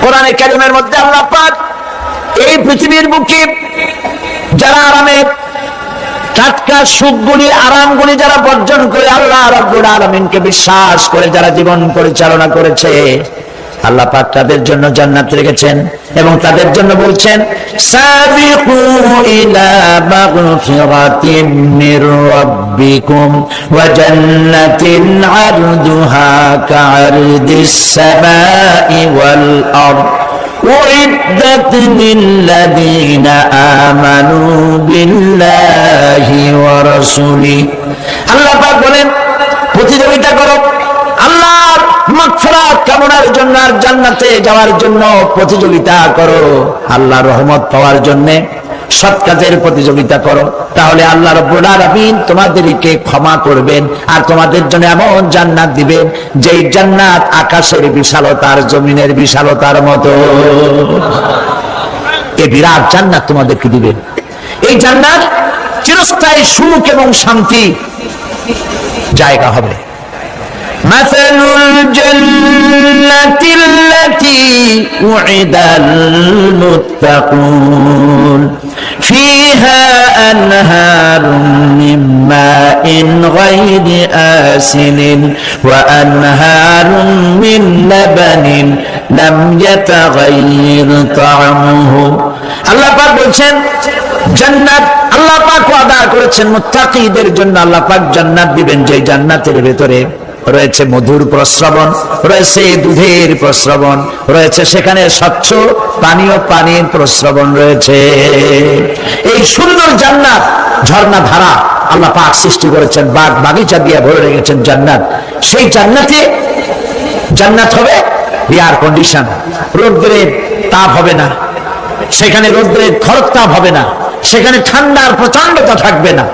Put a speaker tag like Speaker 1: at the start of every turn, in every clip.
Speaker 1: কোরআনে কারীমের মধ্যে আল্লাহ পাক এই পৃথিবীর বুকে যারা আরামের টাটকা সুখগুলি আরামগুলি যারা বর্জন করে আল্লাহ রাব্বুল আলামিনকে বিশ্বাস করে যারা জীবন পরিচালনা করেছে, আল্লাহ পাক তাদের জন্য জান্নাত রেখেছেন এবং তাদের জন্য বলছেন সাবিকু ইলা মাগফিরাতিন মির রাব্বিকুম ওয়া জান্নাতিন আরদুহা কা'আরদিস সামাই ওয়াল আরদ উইদ্দাত লিল্লাযীনা আমানু বিল্লাহি ওয়া রাসূলিহি। আল্লাহ পাক বলেন প্রতিযোগিতা করো আল্লাহর মাগফিরাত কামনার জন্য আর জান্নাতে যাওয়ার জন্য প্রতিযোগিতা করো, আল্লাহর রহমত পাওয়ার জন্য সৎ কাজের প্রতিযোগিতা করো, তাহলে আল্লাহ রাব্বুল আলামিন তোমাদেরকে ক্ষমা করবেন আর তোমাদের জন্য এমন জান্নাত দিবেন যেই জান্নাত আকাশের বিশালতার জমিনের বিশালতার মতো। এই বিরাট জান্নাত তোমাদেরকে দিবেন। এই জান্নাত চিরস্থায়ী সুখ এবং শান্তি জায়গা হবে। مثل الجنة التي وعد المتقون فيها أنهار من ماء غير آسن وأنهار من لبن لم يتغير طعمه। আল্লাহ পাক বলছেন জান্নাত আল্লাহ পাক ওয়াদা করেছেন মুত্তাকিদের জন্য। আল্লাহ পাক জান্নাত দিবেন যে জান্নাতের ভেতরে রয়েছে মধুর প্রস্রবণ, রয়েছে দুধের প্রস্রবণ, রয়েছে সেখানে স্বচ্ছ পানীয় পানির প্রস্রবণ রয়েছে। এই সুন্দর জান্নাত ঝর্ণা ধারা আল্লাহ পাক সৃষ্টি করেছেন, বাগ বাগিচা দিয়ে ভরে রেখেছেন জান্নাত। সেই জান্নাতে জান্নাত হবে এয়ার কন্ডিশন, রোদ্রের তাপ হবে না সেখানে, রোদ্রের খরক তাপ হবে না সেখানে, ঠান্ডার প্রচন্ডতা থাকবে না।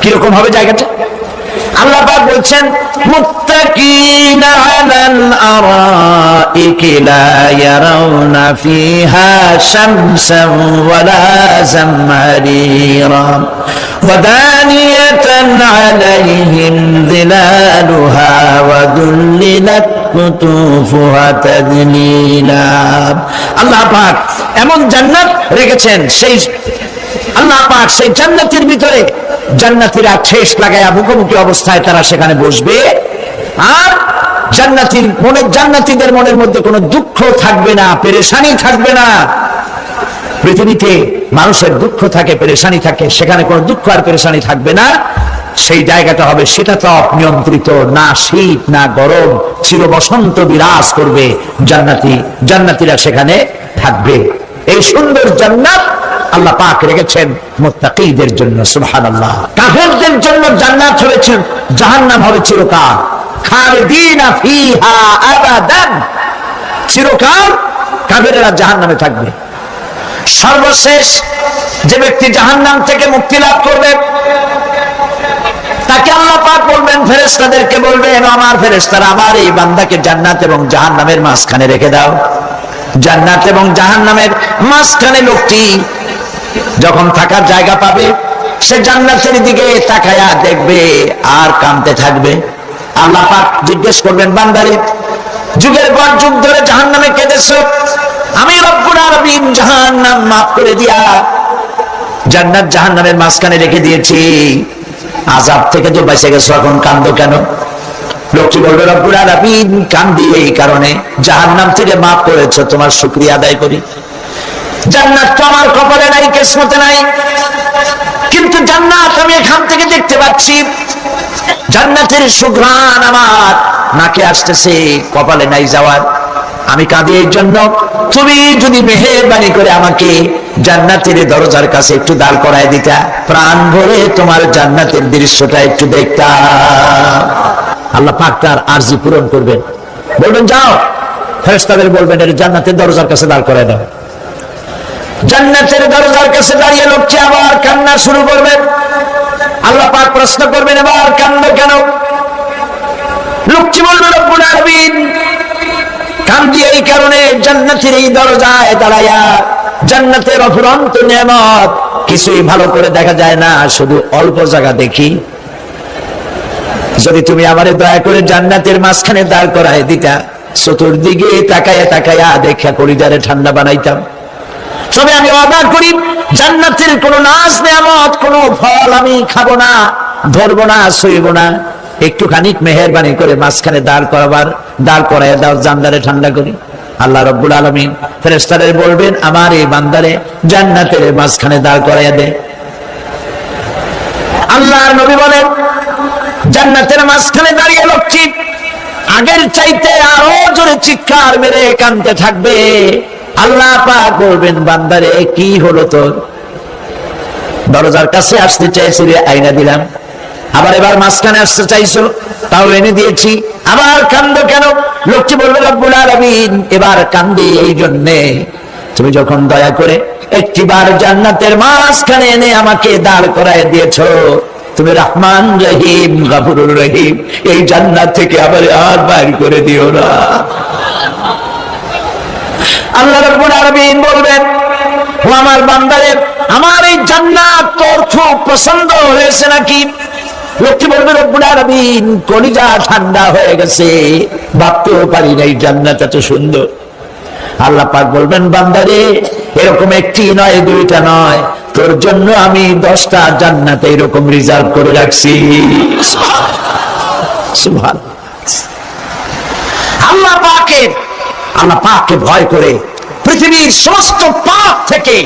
Speaker 1: কিরকম হবে জায়গাটা? আল্লাহ পাক বলছেন মুত্তাকিনা আলাল আরাইকি লা ইয়ারাউনা ফিহা শামসান ওয়ালা জামহারিরা ওয়া দানিয়াতান আলাইহিম যিলালুহা ওয়া দুল্লিলাত কুতুফুহা তাদলিলা। আল্লাহ পাক এমন জান্নাত রেখেছেন, সেই আল্লাহ পাক সেই জান্নাতের ভিতরে জান্নাতীরা ঠেস লাগায়া মুখোমুখি অবস্থায় তারা সেখানে বসবে, আর জান্নাতীদের মনের মধ্যে কোনো দুঃখ থাকবে না, পেরেশানি থাকবে না। পৃথিবীতে মানুষের দুঃখ থাকে, পেরেশানি থাকে, সেখানে কোনো দুঃখ আর পেরেশানি থাকবে না। সেই জায়গাটা হবে সেটা তো নিয়ন্ত্রিত, না শীত না গরম, চির বসন্ত বিরাজ করবে। জান্নাতীরা সেখানে থাকবে। এই সুন্দর জান্নাত আল্লাহ পাক রেখেছেন মুত্তাকিদের জন্য। সুবহানাল্লাহ। কাফেরদের জন্য জান্নাত হয়েছে, জাহান্নাম হবে চিরকাল। খালিদিনা ফিহা আবাদান, চিরকাল কাফেররা জাহান্নামে থাকবে। সর্বশেষ যে ব্যক্তি জাহান্নাম থেকে মুক্তি লাভ করবে তাকে আল্লাহ পাক বলবেন, ফেরেশতাদেরকে বলবেন, আমার ফেরেশতারা আমার এই বান্দাকে জান্নাত এবং জাহান্নামের মাঝখানে রেখে দাও। জান্নাত এবং জাহান্নামের মাঝখানে লোকটি যখন থাকার জায়গা পাবে সে জান্নাতের দিকে তাকায়া দেখবে আর কাঁদতে থাকবে। আল্লাহ পাক জিজ্ঞেস করবেন, বান্দারে যুগের পর যুগ ধরে জাহান্নামে কেঁদেছো, আমি রব্বুল আলামিন জাহান্নাম মাফ করে দিয়া জান্নাত জাহান্নামের মাঝখানে রেখে দিয়েছি, আযাব থেকে যে বেঁচে গেছো, এখন কাঁদো কেন? লোকটি বলবে, রব্বুল আলামিন কান্দি এই কারণে, জাহান্নাম থেকে মাফ করেছো, তোমার শুকরিয়া আদায় করি। জান্নাত তো আমার কপালে নাই, কিসমতে নাই, কিন্তু জান্নাত আমি এখান থেকে দেখতে পাচ্ছি। জান্নাতের সুঘ্রাণ আমার নাকে আসতেছে, কপালে নাই যাওয়ার। আমি কাঁদি এই জন্য, তুমি যদি মেহেরবানি করে আমাকে জান্নাতের দরজার কাছে একটু দাঁড় করায় দিতা, প্রাণ ভরে তোমার জান্নাতের দৃশ্যটা একটু দেখতাম। আল্লাহ পাক তার আরজি পূরণ করবেন, বলবেন যাও, ফেরেশতাদের বলবেন এর জান্নাতের দরজার কাছে দাঁড় করায় দাও। জান্নাতের দরজার কাছে দাঁড়িয়ে লোকটি আবার কান্না শুরু করবেন। আল্লাহ পাক প্রশ্ন করবেন, এবার কান্দো কেন? লোকটি বলবে, রব্বুল আলামিন কান্দি এই কারণে, জান্নাতের এই দরজায় দাঁড়ায়া জান্নাতের অফুরন্ত নেয়ামত কিছুই ভালো করে দেখা যায় না, শুধু অল্প জায়গা দেখি। যদি তুমি আমারে দয়া করে জান্নাতের মাঝখানে দাঁড় করায় দিতা, চতুর্দিকে তাকায়া তাকায়া দেখা কলিজারে ঠান্ডা বানাইতাম। তবে আমি ওয়াদা করি জান্নাতের কোনো নাজ নেয়ামত, কোনো ফল আমি খাবো না, ধরবো না, সইব না। একটুখানি মেহেরবানি করে মাঝখানে দাঁড় করাইয়া দাও, জান্নারে ঠান্ডা করি। আল্লাহ রাব্বুল আলামিন ফেরেশতাদের বলবেন, আমার এই বান্দারে জান্নাতের মাঝখানে দাঁড় করাইয়া দে। আল্লাহর নবী বলেন, জান্নাতের মাঝখানে দাঁড়িয়ে লোকটি আগের চাইতে আরো জোরে চিৎকার মেরে কাঁদতে থাকবে। আল্লাহ পাক বলবেন, বান্দারে কি হলো তোর? দরজার কাছে আসতে চাইছিলে, আইনা দিলাম। আবার এবার মাঝখানে আসতে চাইছো, তাও এনে দিয়েছি। আবার কান্দো কেন? লোকটি বলবে, রব্বুল আলামিন এবার কান্দি এই জন্যে, তুমি যখন দয়া করে একটিবার জান্নাতের মাঝখানে এনে আমাকে দাঁড় করায় দিয়েছো, তুমি রহমান রহিম গফুরুর রহিম, এই জান্নাত থেকে আবার আর বাইর করে দিও না। আল্লাহ রাব্বুল আলামিন বলবেন, ও আমার বান্দারে, আমার এই জান্নাত তোর খুব পছন্দ হয়েছে নাকি? লোকটি বলবে, রব্বুল আলামিন কলিজা ঠান্ডা হয়ে গেছে, ভাবতেও পারি না এই জান্নাত এত সুন্দর। আল্লাহ পাক বলবেন, বান্দারে এরকম একটি নয়, দুইটা নয়, তোর জন্য আমি 10টা জান্নাত এরকম রিজার্ভ করে রাখছি। সুবহানাল্লাহ। আল্লাহ পাককে ভয় করে পৃথিবীর সমস্ত পাপ থেকে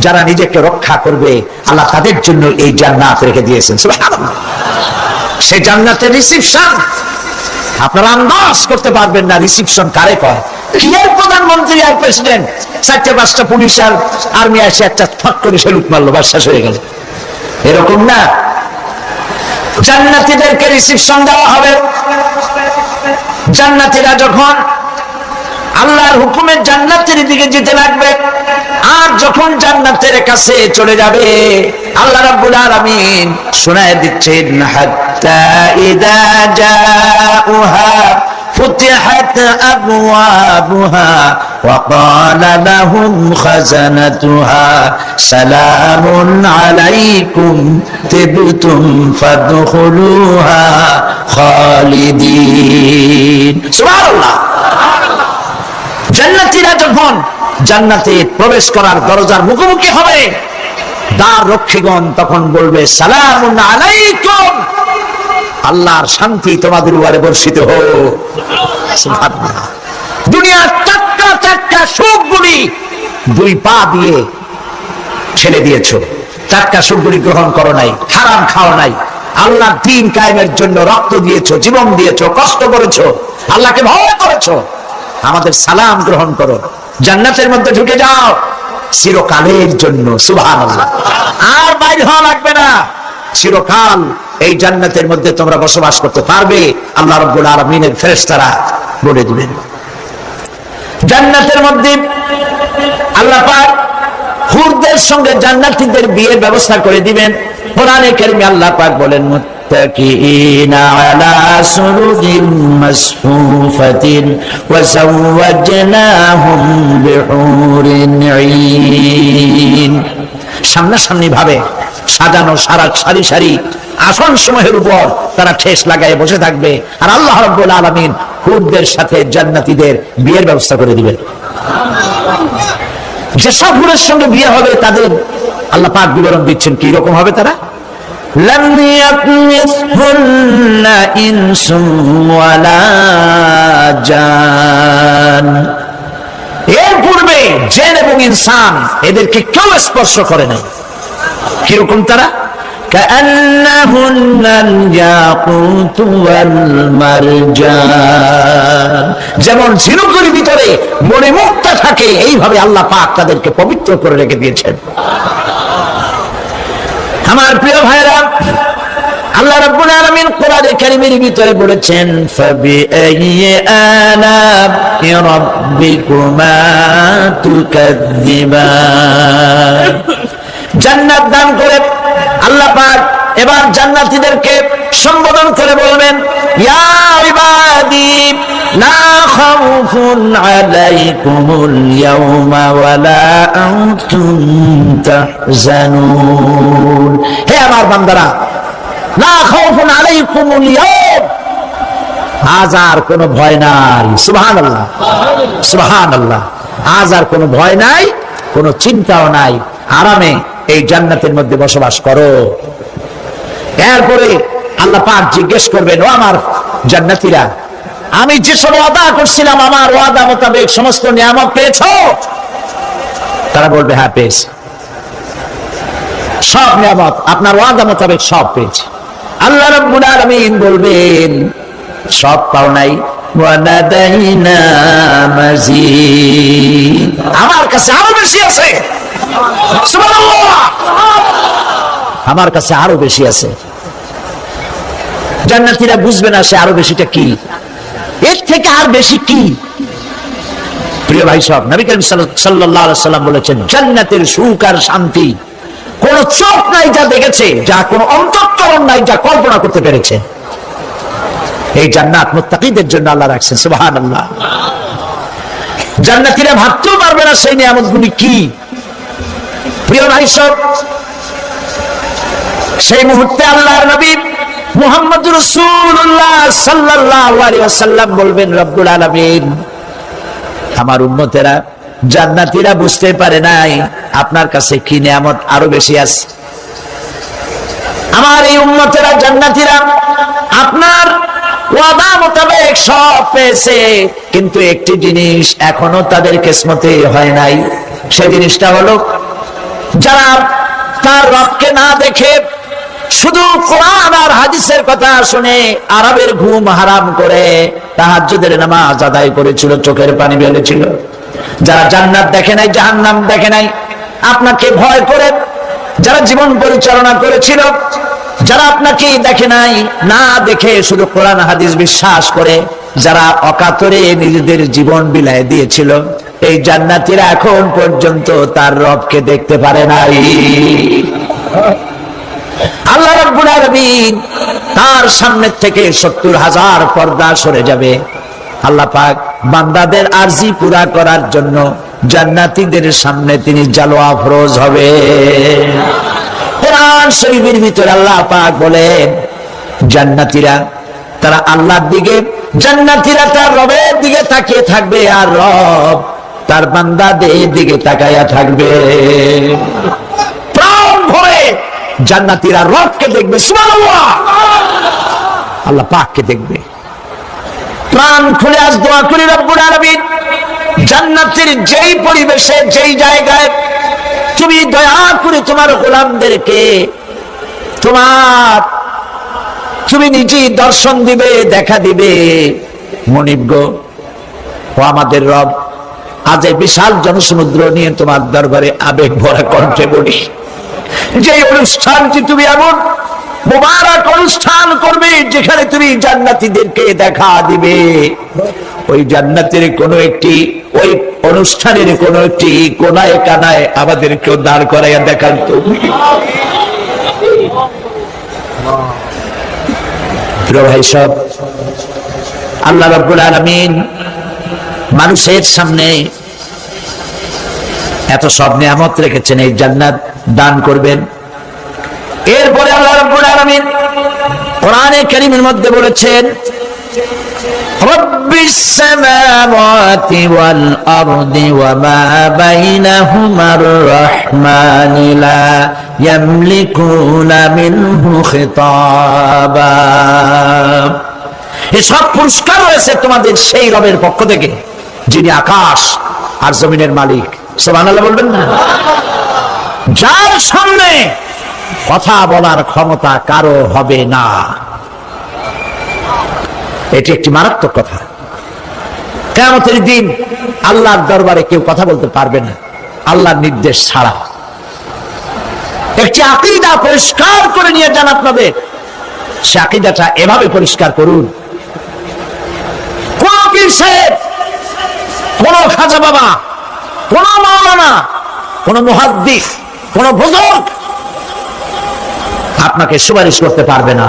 Speaker 1: যারা নিজেকে রক্ষা করবে, আল্লাহ তাদের জন্য এই জান্নাত রেখে দিয়েছেন। সুবহানাল্লাহ। সেই জান্নাতের রিসিপশন আপনারা আন্দাজ করতে পারবেন না, রিসিপশন কারে কয়। কি এর প্রধানমন্ত্রী আর প্রেসিডেন্ট, 4-5টা পুলিশ আর আর্মি আসে একটা ফাঁক করে সেলুট মারলো, বাস শেষ হয়ে গেল, এরকম না। জান্নাতীদেরকে রিসিপশন দেওয়া হবে। জান্নাতীরা যখন আল্লাহর হুকুমে জান্নাতের দিকে যেতে লাগবে, আর যখন জান্নাতের কাছে চলে যাবে, আল্লাহ রাব্বুল আলামিন শোনায় দিচ্ছেন, হাত্তা ইযা জাউহা ফুতিহাত আবওয়াবুহা ওয়া ক্বালা লাহুম খাজানাতুহা সালামুন আলাইকুম তিবতুম ফাদখুলুহা খালিদিন। সুবহানাল্লাহ। জান্নাতীরা যখন জান্নাতে প্রবেশ করার দরজার মুখোমুখি হবে, দ্বার রক্ষীগণ তখন বলবে, সালামুন আলাইকুম, আল্লাহর শান্তি তোমাদের উপরে বর্ষিত হোক। সুবহানাল্লাহ। দুনিয়ার টাটকা সুখগুলি 2 পা দিয়ে ছেড়ে দিয়েছো, টাটকা সুখগুলি গ্রহণ করো নাই, হারাম খাও নাই, আল্লাহর দ্বীন কায়েমের জন্য রক্ত দিয়েছো, জীবন দিয়েছো, কষ্ট করেছো, আল্লাহকে ভয় করেছো। আমাদের সালাম গ্রহণ করো, জান্নাতের মধ্যে ঢুকে যাও চিরকালের জন্য। সুবহানাল্লাহ। আর বাইরে হওয়া লাগবে না, চিরকাল এই জান্নাতের মধ্যে তোমরা বসবাস করতে পারবে, আল্লাহ রাব্বুল আলামিনের ফেরেশতারা বলে দিবেন। জান্নাতের মধ্যে আল্লাহ পাক হুরদের সঙ্গে জান্নাতীদের বিয়ের ব্যবস্থা করে দিবেন। কোরআনে কারিমে আল্লাহ পাক বলেন, মুত্তাকিনা আলা সুরুরিন মাসফুফাতিন ওয়া যাওয়াজনাহুম বিহুরিন ঈন। সামনাসামনি ভাবে সাজানো সারি সারি আসন সমূহের উপর তারা ঠেস লাগায় বসে থাকবে, আর আল্লাহ রাব্বুল আলামিন হুরদের সাথে জান্নাতীদের বিয়ের ব্যবস্থা করে দিবেন। যেসব হুরের সঙ্গে বিয়ে হবে তাদের আল্লাহ পাক বিবরণ দিচ্ছেন কি রকম হবে তারা। লাম ইয়াতমিসহুন্না ইনসুন ওয়ালা জান। এর পূর্বে জিন এবং ইনসান এদেরকে কেউ স্পর্শ করে নাই। কিরকম তারা? কাআন্নাহুন্নাল ইয়াকুতু ওয়াল মারজান। যেমন ঝিনুকের ভিতরে মণিমুক্তা থাকে, এইভাবে আল্লাহ পাক তাদেরকে পবিত্র করে রেখে দিয়েছেন। আমার প্রিয় ভাইরা, আল্লাহ রাব্বুল আলামিন কোরআনে কারীমের ভিতরে বলেছেন, ফাবিআইয়ি আলা'i রাব্বিকুমা তুকাযযিবান। জান্নাত দান করে আল্লাহ পাক এবার জান্নাতীদেরকে সম্বোধন করে বলবেন, ইয়া ইবাদি লা খাউফুন আলাইকুমুল ইয়াওমা ওয়ালা আনতুম তাহজানুন। হে আমার বান্দারা, লা খাউফুন আলাইকুমুল ইয়াওম, আজ আর কোনো ভয় নাই। সুবহানাল্লাহ, সুবহানাল্লাহ। আজ আর কোনো ভয় নাই, কোনো চিন্তাও নাই, আরামে এই জান্নাতের মধ্যে বসবাস করো। এরপরে আল্লাহ পাক জিজ্ঞেস করবেন, ও আমার জান্নাতীরা, আমি যে সব ওয়াদা করছিলাম আমার ওয়াদা মোতাবেক সমস্ত নিয়ামত পেয়েছো? তারা বলবে হ্যাঁ পেয়েছি, সব নিয়ামত আপনার ওয়াদা মোতাবেক সব পেয়েছি। আল্লাহ রাব্বুল আলামিন বলবেন সব পাও নাই, ওয়ানাদাইনা মাজিদ, আমার কাছে আরো বেশি আছে। সুবহানাল্লাহ, আমার কাছে আরো বেশি আছে। জান্নাতীরা বুঝবে না সে আরো বেশিটা কি, এর থেকে আর বেশি কি। প্রিয় ভাই সব, নবী করিম সাল্লাল্লাহু আলাইহি সাল্লাম বলেছেন, জান্নাতের সুখ আর শান্তি কোন চোখ নাই যা দেখেছে, যা কোন অন্তঃকরণ নাই যা কল্পনা করতে পেরেছে। এই জান্নাত মুত্তাকিদের জন্য আল্লাহ রাখছেন। সুবহানাল্লাহ। জান্নাতীরা ভাবতেও পারবে না সেই নিয়ামতগুলি কি। প্রিয় ভাই সব, সেই মুহূর্তে আল্লাহর নবী মুহাম্মদুর রাসূলুল্লাহ সাল্লাল্লাহু আলাইহি ওয়াসাল্লাম বলবেন, রব্বুল আলামিন, আমার উম্মতেরা জান্নাতীরা বুঝতে পারে নাই আপনার কাছে কি নিয়ামত আরো বেশি আছে। আমার এই উম্মতেরা জান্নাতীরা আপনার ওয়াদা মোতাবেক সব পেয়েছে, কিন্তু একটি জিনিস এখনো তাদের কিসমতে হয় নাই। সেই জিনিসটা হলো, যারা তার রবকে না দেখে শুধু কোরআন আর হাদিসের কথা শুনে আরবের ঘুম হারাম করে তাহাজ্জুদের নামাজ আদায় করেছিল, চোখের পানি ফেলেছিল, যারা জান্নাত দেখে নাই, জাহান্নাম দেখে নাই, আপনাকে ভয় করে যারা জীবন পরিচালনা করেছিল, যারা আপনাকে দেখে নাই, না দেখে শুধু কোরআন হাদিস বিশ্বাস করে যারা অকাতরে নিজেদের জীবন বিলায় দিয়েছিল, এই জান্নাতীরা এখন পর্যন্ত তার রবকে দেখতে পারে নাই। আল্লাহ রাব্বুল আলামিন তার সামনে থেকে ৭০,০০০ পর্দা সরে যাবে। আল্লাহ পাক বান্দাদের আরজি পুরা করার জন্য জান্নাতীদের সামনে তিনি জালোয়া ফরোজ হবে। কোরআন শরীফের ভিতরে আল্লাহ পাক বলেন, জান্নাতীরা তারা আল্লাহর দিকে, জান্নাতীরা তার রবের দিকে তাকিয়ে থাকবে, আর রব তার বান্দাদের দিকে তাকায়া থাকবে। প্রাণ ভরে জান্নাতীরা রবকে দেখবে। সুবহানাল্লাহ, আল্লাহ পাককে দেখবে। প্রাণ খুলে আজ দোয়া করি, রব্বুল আলামিন, জান্নাতের যেই পরিবেশে, যেই জায়গায় তুমি দয়া করে তোমার গোলামদেরকে তুমি নিজেই দর্শন দিবে, দেখা দিবে। মনিব গো, ও আমাদের রব, আজ এই বিশাল জনসমুদ্র নিয়ে তোমার দরবারে আবেগ ভরা কণ্ঠে বলি, যে অনুষ্ঠানটি তুমি এমন মুবারক অনুষ্ঠান করবে যেখানে তুমি জান্নাতীদেরকে দেখা দিবে, ওই জান্নাতের কোনো একটি, ওই অনুষ্ঠানের কোনো একটি কোনায় কানায় আমাদেরকেও দাঁড় করাইয়া দেখান তুমি। প্রিয় ভাই সব, আল্লাহ রাব্বুল আলামিন মানুষের সামনে এত সব নিয়ামত রেখেছেন, এই জান্নাত দান করবেন। এরপরে আল্লাহ রাব্বুল আলামিন কোরআনে কারীমের মধ্যে বলেছেন, রব্বিস সামাওয়াতি ওয়াল আরদি ওয়া মা বাইনাহুমার রাহমানি লা ইয়ামলিকুনা মিনহু খিতাবা। এই সব পুরস্কার রয়েছে তোমাদের সেই রবের পক্ষ থেকে যিনি আকাশ আর জমিনের মালিক। সুবহানাল্লাহ বলবেন না? যার সামনে কথা বলার ক্ষমতা কারো হবে না। এটি একটি মারাত্মক কথা। কিয়ামতের দিন আল্লাহর দরবারে কেউ কথা বলতে পারবে না আল্লাহর নির্দেশ ছাড়া। একটি আকীদা পরিষ্কার করে নিয়ে যান আপনাদের। সে আকীদাটা এভাবে পরিষ্কার করুন, কোন পীর সাহেব, কোন খাজা বাবা, কোন মাওলানা, কোন মুহাদ্দিস, কোন বুজুর্গ আপনাকে সুপারিশ করতে পারবে না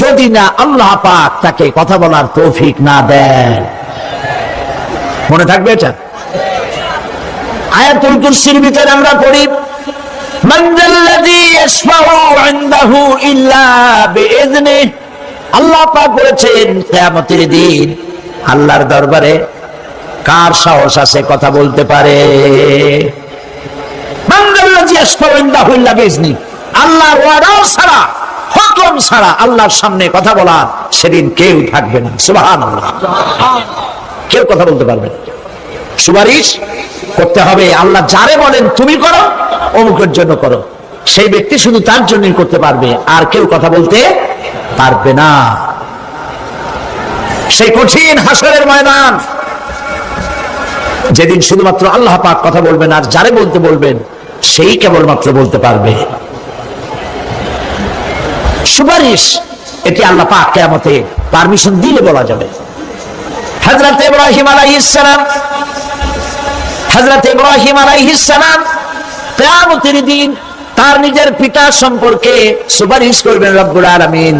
Speaker 1: যদি না আল্লাহ পাক তাকে কথা বলার তৌফিক না দেন। মনে থাকবে এটা। আয়াতুল কুরসির ভিতরে আমরা পড়ি, মান যাল্লাযী ইয়াশফাউ ইনদাহু ইল্লা বিইযনিহি আল্লাহ পাক বলেছেন কিয়ামতের দিন আল্লাহর দরবারে কার সাহস আছে কথা বলতে পারে? আল্লাহর ওয়াদা ছাড়া, হুকুম ছাড়া আল্লাহর সামনে কথা বলা সেদিন কেউ থাকবে না। সুবহানাল্লাহ, কেউ কথা বলতে পারবে না। সুপারিশ করতে হবে, আল্লাহ যারে বলেন তুমি করো, অমুকের জন্য করো, সেই ব্যক্তি শুধু তার জন্যই করতে পারবে, আর কেউ কথা বলতে পারবে না। সেই কঠিন হাসরের ময়দান, যেদিন শুধুমাত্র আল্লাহ পাক কথা বলবেন, আর যারে বলতে বলবেন সেই কেবলমাত্র বলতে পারবে। সুপারিশ এটি আল্লাহ পাক কিয়ামতে পারমিশন দিলে বলা যাবে। হযরত ইব্রাহিম আলাইহিস সালাম কিয়ামতের দিন তার নিজের পিতা সম্পর্কে সুপারিশ করবেন। রব্বুল আলামিন,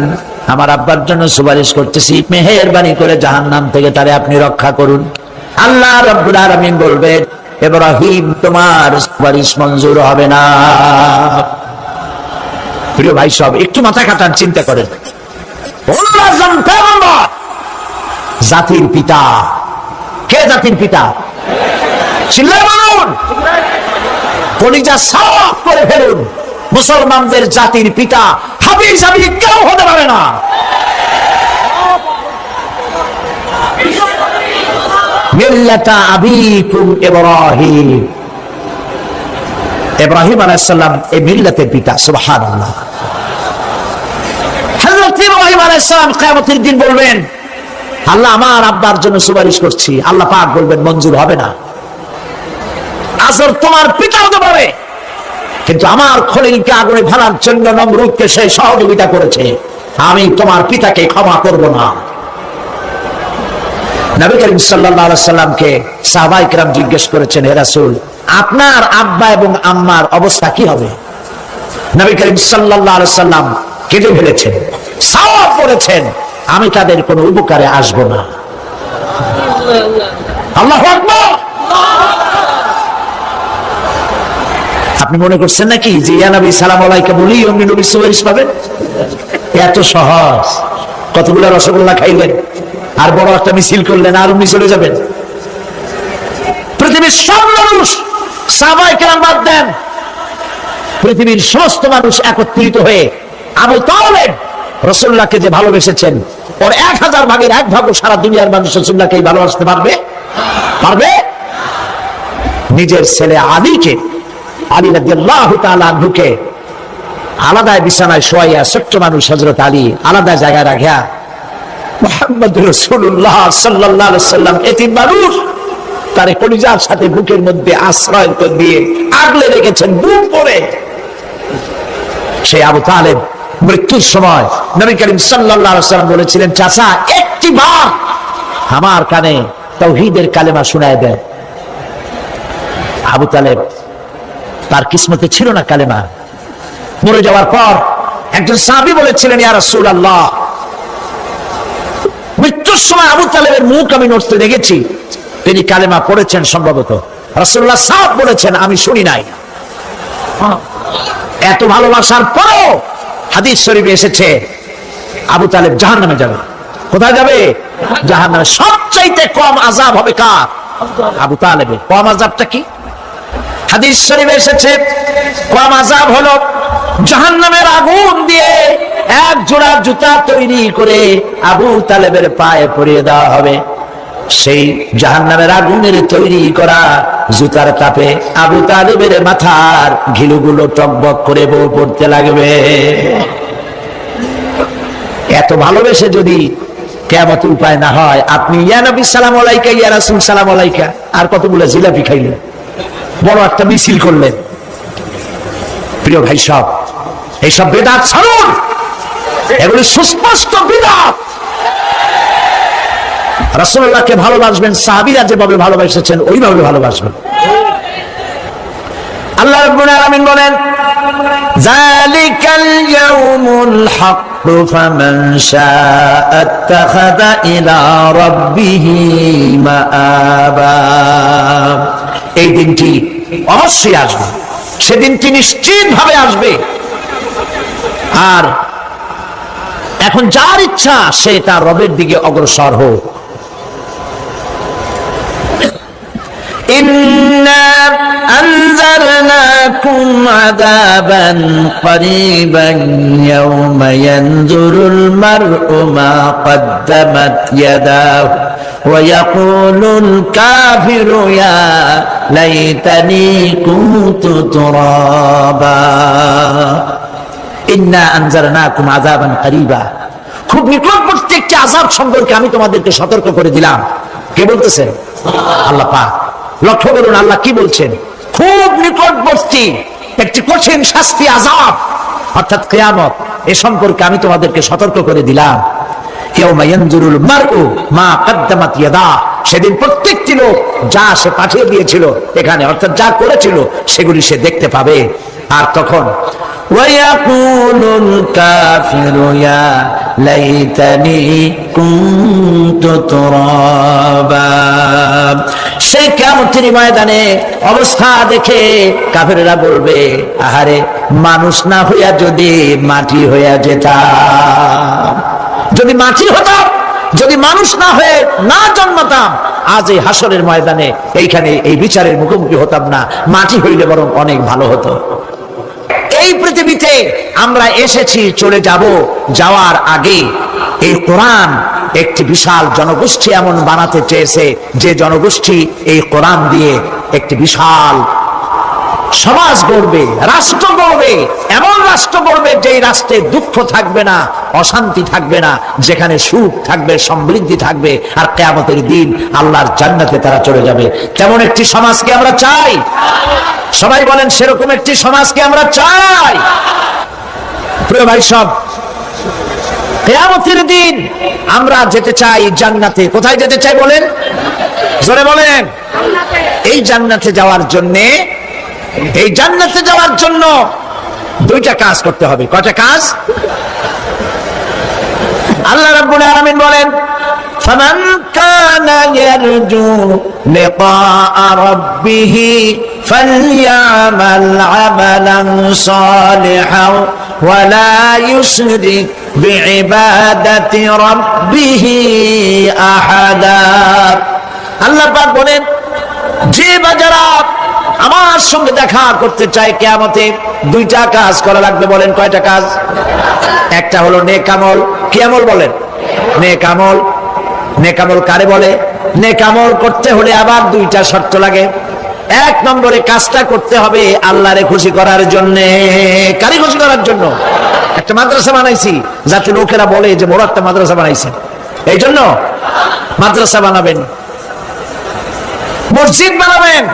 Speaker 1: আমার আব্বার জন্য সুপারিশ করতেছি, মেহেরবানি করে জাহান্নাম থেকে তারে আপনি রক্ষা করুন। আল্লাহ রব্বুল আলামিন বলবেন, ইব্রাহিম তোমার সুপারিশ মঞ্জুর হবে না। প্রিয় ভাই সব, একটু মাথা খাটান, চিন্তা করেন। জাতির পিতা কে? জাতির পিতা চিল্লায় বলুন, কলিজা সাফ করে ফেলুন। মুসলমানদের জাতির পিতা হাবিব সাবি কেউ হতে পারে না। মিল্লাতা আবিকুম ইব্রাহিম, ইব্রাহিম আলাইহিস সালাম এই মিল্লাতের পিতা। সুবহানাল্লাহ। হযরত ইব্রাহিম আলাইহিস সালাম কিয়ামতের দিন বলবেন, আল্লাহ আমার আব্বার জন্য সুপারিশ করছি। আল্লাহ পাক বলবেন মঞ্জুর হবে না। আসর তোমার পিতা হতে পারে, কিন্তু আমার খলিলকে আগুনে ফেলার জন্য নমরুদকে সে সহযোগিতা করেছে, আমি তোমার পিতাকে ক্ষমা করব না। নবী করিম সাল্লাল্লাহু আলাইহি সাল্লামকে সাহাবায়ে কেরাম জিজ্ঞেস করেছেন, হে রাসূল, আপনার আব্বা এবং আম্মার অবস্থা কি হবে? নবী করিম সাল্লাল্লাহু আলাইহি সাল্লাম কেঁদে ফেলেছেন, সাওয়াব করেছেন, আমি তাদের কোনো উপকারে আসব না। আল্লাহু আকবার। আপনি মনে করছেন নাকি যে ইয়া নবী সালাম আলাইকা বলি অমনি নবী সুপারিশ পাবেন? এত সহজ। কতগুলো রসগোল্লা খাইলেন আর বড় একটা মিছিল করলেন আর উনি চলে যাবেন? পৃথিবীর সব মানুষ, সাহাবায়ে কেরাম বাদ দেন, পৃথিবীর সমস্ত মানুষ একত্রিত হয়ে আবু তালেব রাসূলুল্লাহকে যে ভালোবেসেছেন, ওর 1000 ভাগের 1 ভাগও সারা দুনিয়ার মানুষ রাসূলুল্লাহকে ভালোবাসতে পারবে? পারবে? নিজের ছেলে আলীকে, আলী রাদিয়াল্লাহু তাআলা আনহুকে আলাদা বিছানায় শোয়াইয়া, ছোট্ট মানুষ হযরত আলী আলাদা জায়গায় রাখিয়া মুহাম্মদুর রাসূলুল্লাহ সাল্লাল্লাহু আলাইহি সাল্লাম এতিম মানুষ তারে কলিজার সাথে বুকের মধ্যে আশ্রয় দিয়ে আগলে রেখেছেন বুক পরে। সেই আবু তালেব মৃত্যুর সময় নবী করিম সাল্লাল্লাহু আলাইহি সাল্লাম বলেছিলেন, চাচা একটিবার আমার কানে তাওহীদের কালেমা শোনায় দেন। আবু তালেব তার কিসমতে ছিল না কালেমা। মরে যাওয়ার পর একজন সাহাবী বলেছিলেন, ইয়া রাসূলুল্লাহ, মৃত্যুর সময় আবু তালেবের মুখ আমি নড়তে দেখেছি, তিনি কালেমা পড়েছেন সম্ভবত। রাসূলুল্লাহ সাফ বলেছেন, আমি শুনি নাই। এত ভালোবাসার পরও হাদিস শরীফে এসেছে আবু তালেব জাহান্নামে যাবে। কোথায় যাবে? জাহান্নামে। সবচাইতে কম আযাব হবে কার? আবু তালেবের। কম আযাবটা কি? হাদিস শরীফে এসেছে কম আযাব হলো জাহান্নামের আগুন দিয়ে এক জোড়া জুতা তৈরি করে আবু তালেবের পায়ে পরিয়ে দেওয়া হবে। সেই জাহান্নামের আগুনের তৈরি করা জুতার তাপে আবু তালেবের মাথার ঘিলুগুলো টকবক করে বউ পড়তে লাগবে। এত ভালোবেসে যদি কিয়ামতের উপায় না হয়, আপনি ইয়া নবী সালাম আলাইকা, ইয়া রাসূল সালাম আলাইকা আর কতগুলো জিলাপি খাইলেন, বড় একটা মিছিল করলেন। প্রিয় ভাই সব, এইসব বেদাত ছাড়ুন, এগুলি সুস্পষ্ট বিদআত। রাসূলুল্লাহকে ভালোবাসবেন, সাহাবীরা যেভাবে ভালোবেসেছেন ওইভাবে ভালোবাসবেন। আল্লাহ রাব্বুল আলামিন বলেন, যালিকাল ইয়াউমুল হক ফামান শাআ আত্তাখাযা ইলা রাব্বিহি মাআবা। এই দিনটি অবশ্যই আসবে, সেদিনটি নিশ্চিতভাবে আসবে। আর এখন যার ইচ্ছা সে তার রবের দিকে অগ্রসর হোক।
Speaker 2: إنا أنذرناكم عذابا قريبا يوم ينظر المرء ما قدمت يداه ويقول الكافر يا ليتني كنت ترابا إنا أنذرناكم عذابا قريبا খুব নিকটবর্তী একটি আযাব সম্পর্কে আমি তোমাদেরকে সতর্ক করে দিলাম। কে বলতেছেন? আল্লাহ পাক। লক্ষ্য করুন আল্লাহ কি বলছেন, খুব নিকটবর্তী একটি কঠিন শাস্তি আযাব অর্থাৎ কিয়ামত, এ সম্পর্কে আমি তোমাদেরকে সতর্ক করে দিলাম। ইয়াউমা ইয়ানজুরুল মারউ মা কদ্দামাত ইয়াদা, সেদিন প্রত্যেকটি লোক যা সে পাঠিয়ে দিয়েছিল এখানে অর্থাৎ যা করেছিল সেগুলি সে দেখতে পাবে। আর তখন ওয়ায়াকুলুল কাফিরু ইয়া লাইতানি কুনতু তুরাবা, সেই কিয়ামতের ময়দানে অবস্থা দেখে কাফেররা বলবে, আহারে মানুষ না হইয়া যদি মাটি হইয়া যেতাম, যদি মাটি হতাম, যদি মানুষ না হয়ে না জন্মাতাম, আজ এই হাসরের ময়দানে এইখানে এই বিচারের মুখোমুখি হতাম না, মাটি হইলে বরং অনেক ভালো হতো। এই পৃথিবীতে আমরা এসেছি, চলে যাব, যাওয়ার আগে এই কোরআন একটি বিশাল জনগোষ্ঠী এমন বানাতে চেয়েছে যে জনগোষ্ঠী এই কোরআন দিয়ে একটি বিশাল সমাজ গড়বে, রাষ্ট্র গড়বে, এমন রাষ্ট্র গড়বে যেই রাষ্ট্রে দুঃখ থাকবে না, অশান্তি থাকবে না, যেখানে সুখ থাকবে, সমৃদ্ধি থাকবে, আর কিয়ামতের দিন আল্লাহর জান্নাতে তারা চলে যাবে। তেমন একটি সমাজকে আমরা চাই। সবাই বলেন সেরকম একটি সমাজকে আমরা চাই। প্রিয় ভাই সব, কিয়ামতের দিন আমরা যেতে চাই জান্নাতে। কোথায় যেতে চাই বলেন? জোরে বলেন। এই জান্নাতে যাওয়ার জন্য, এই জান্নাতে যাওয়ার জন্য দুইটা কাজ করতে হবে। কয়টা কাজ? আল্লাহ রাব্বুল আলামিন বলেন, ফামান কানা ইয়ারজু লিকা রাব্বিহি ফালইয়ামাল আমালান সালিহান ওয়া লা ইউশরিক বিইবাদাতি রাব্বিহি আহাদা। আল্লাহ পাক বলেন, যে বাজারা আমার সঙ্গে দেখা করতে চায় কিয়ামতে, দুইটা কাজ করা লাগবে। বলেন কয়টা কাজ? একটা হলো নেক আমল। কি আমল বলেন? নেক আমল। নেক আমল কারে বলে? নেক আমল করতে হলে আবার দুইটা শর্ত লাগে। এক নম্বরে কাজটা করতে হবে আল্লাহরে খুশি করার জন্য। কারে খুশি করার জন্য? একটা মাদ্রাসা বানাইছি যাতে লোকেরা বলে যে বড় একটা মাদ্রাসা বানাইছে, এই জন্য মাদ্রাসা বানাবেন, মসজিদ বানাবেন,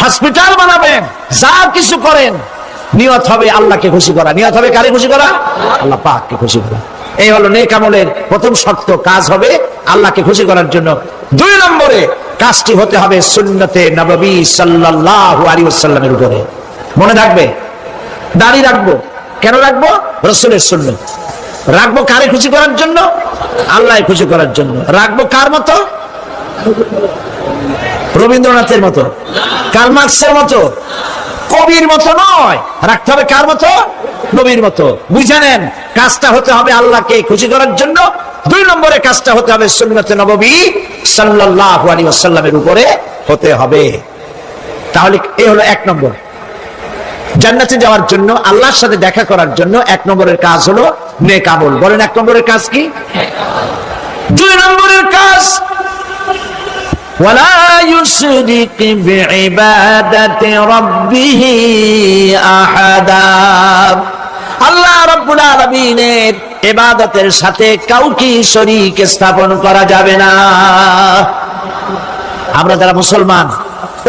Speaker 2: হসপিটাল বানাবেন, যা কিছু করেন নিয়ত হবে আল্লাহকে খুশি করা। নিয়ত হবে কারে খুশি করা? আল্লাহ পাককে খুশি করা। এই হলো নেক আমলের প্রথম শর্ত, কাজ হবে আল্লাহকে খুশি করার জন্য। দুই নম্বরে কাজটি হতে হবে সুন্নতে নববী সাল্লাল্লাহু আলাইহি ওয়াসাল্লামের উপরে। মনে রাখবে, দাড়ি রাখবো কেন রাখবো? রাসূলের সুন্নাত। রাখবো কারে খুশি করার জন্য? আল্লাহ খুশি করার জন্য। রাখবো কার মতো? রবীন্দ্রনাথের মতো, কার্ল মার্কসের মতো, কবির মতো নয়। রাখতে হবে কার মতো? নবীর মতো। বুঝে নেন, কাজটা হতে হবে আল্লাহকে খুশি করার জন্য। দুই নম্বরে কাজটা হতে হবে সুন্নতে নববী সাল্লাল্লাহু আলাইহি ওয়াসাল্লামের উপরে হতে হবে। তাহলে এই হলো এক নম্বর। জান্নাতে যাওয়ার জন্য, আল্লাহর সাথে দেখা করার জন্য এক নম্বরের কাজ হলো নেক আমল। বলেন এক নম্বরের কাজ কি? দুই নম্বরের কাজ ওয়ালা ইউশরিক বিইবাদাতি রাব্বিহি আহাদা। আল্লাহ রাব্বুল আলামিনের ইবাদতের সাথে কাউকে শরীক স্থাপন করা যাবে না। আমরা যারা মুসলমান,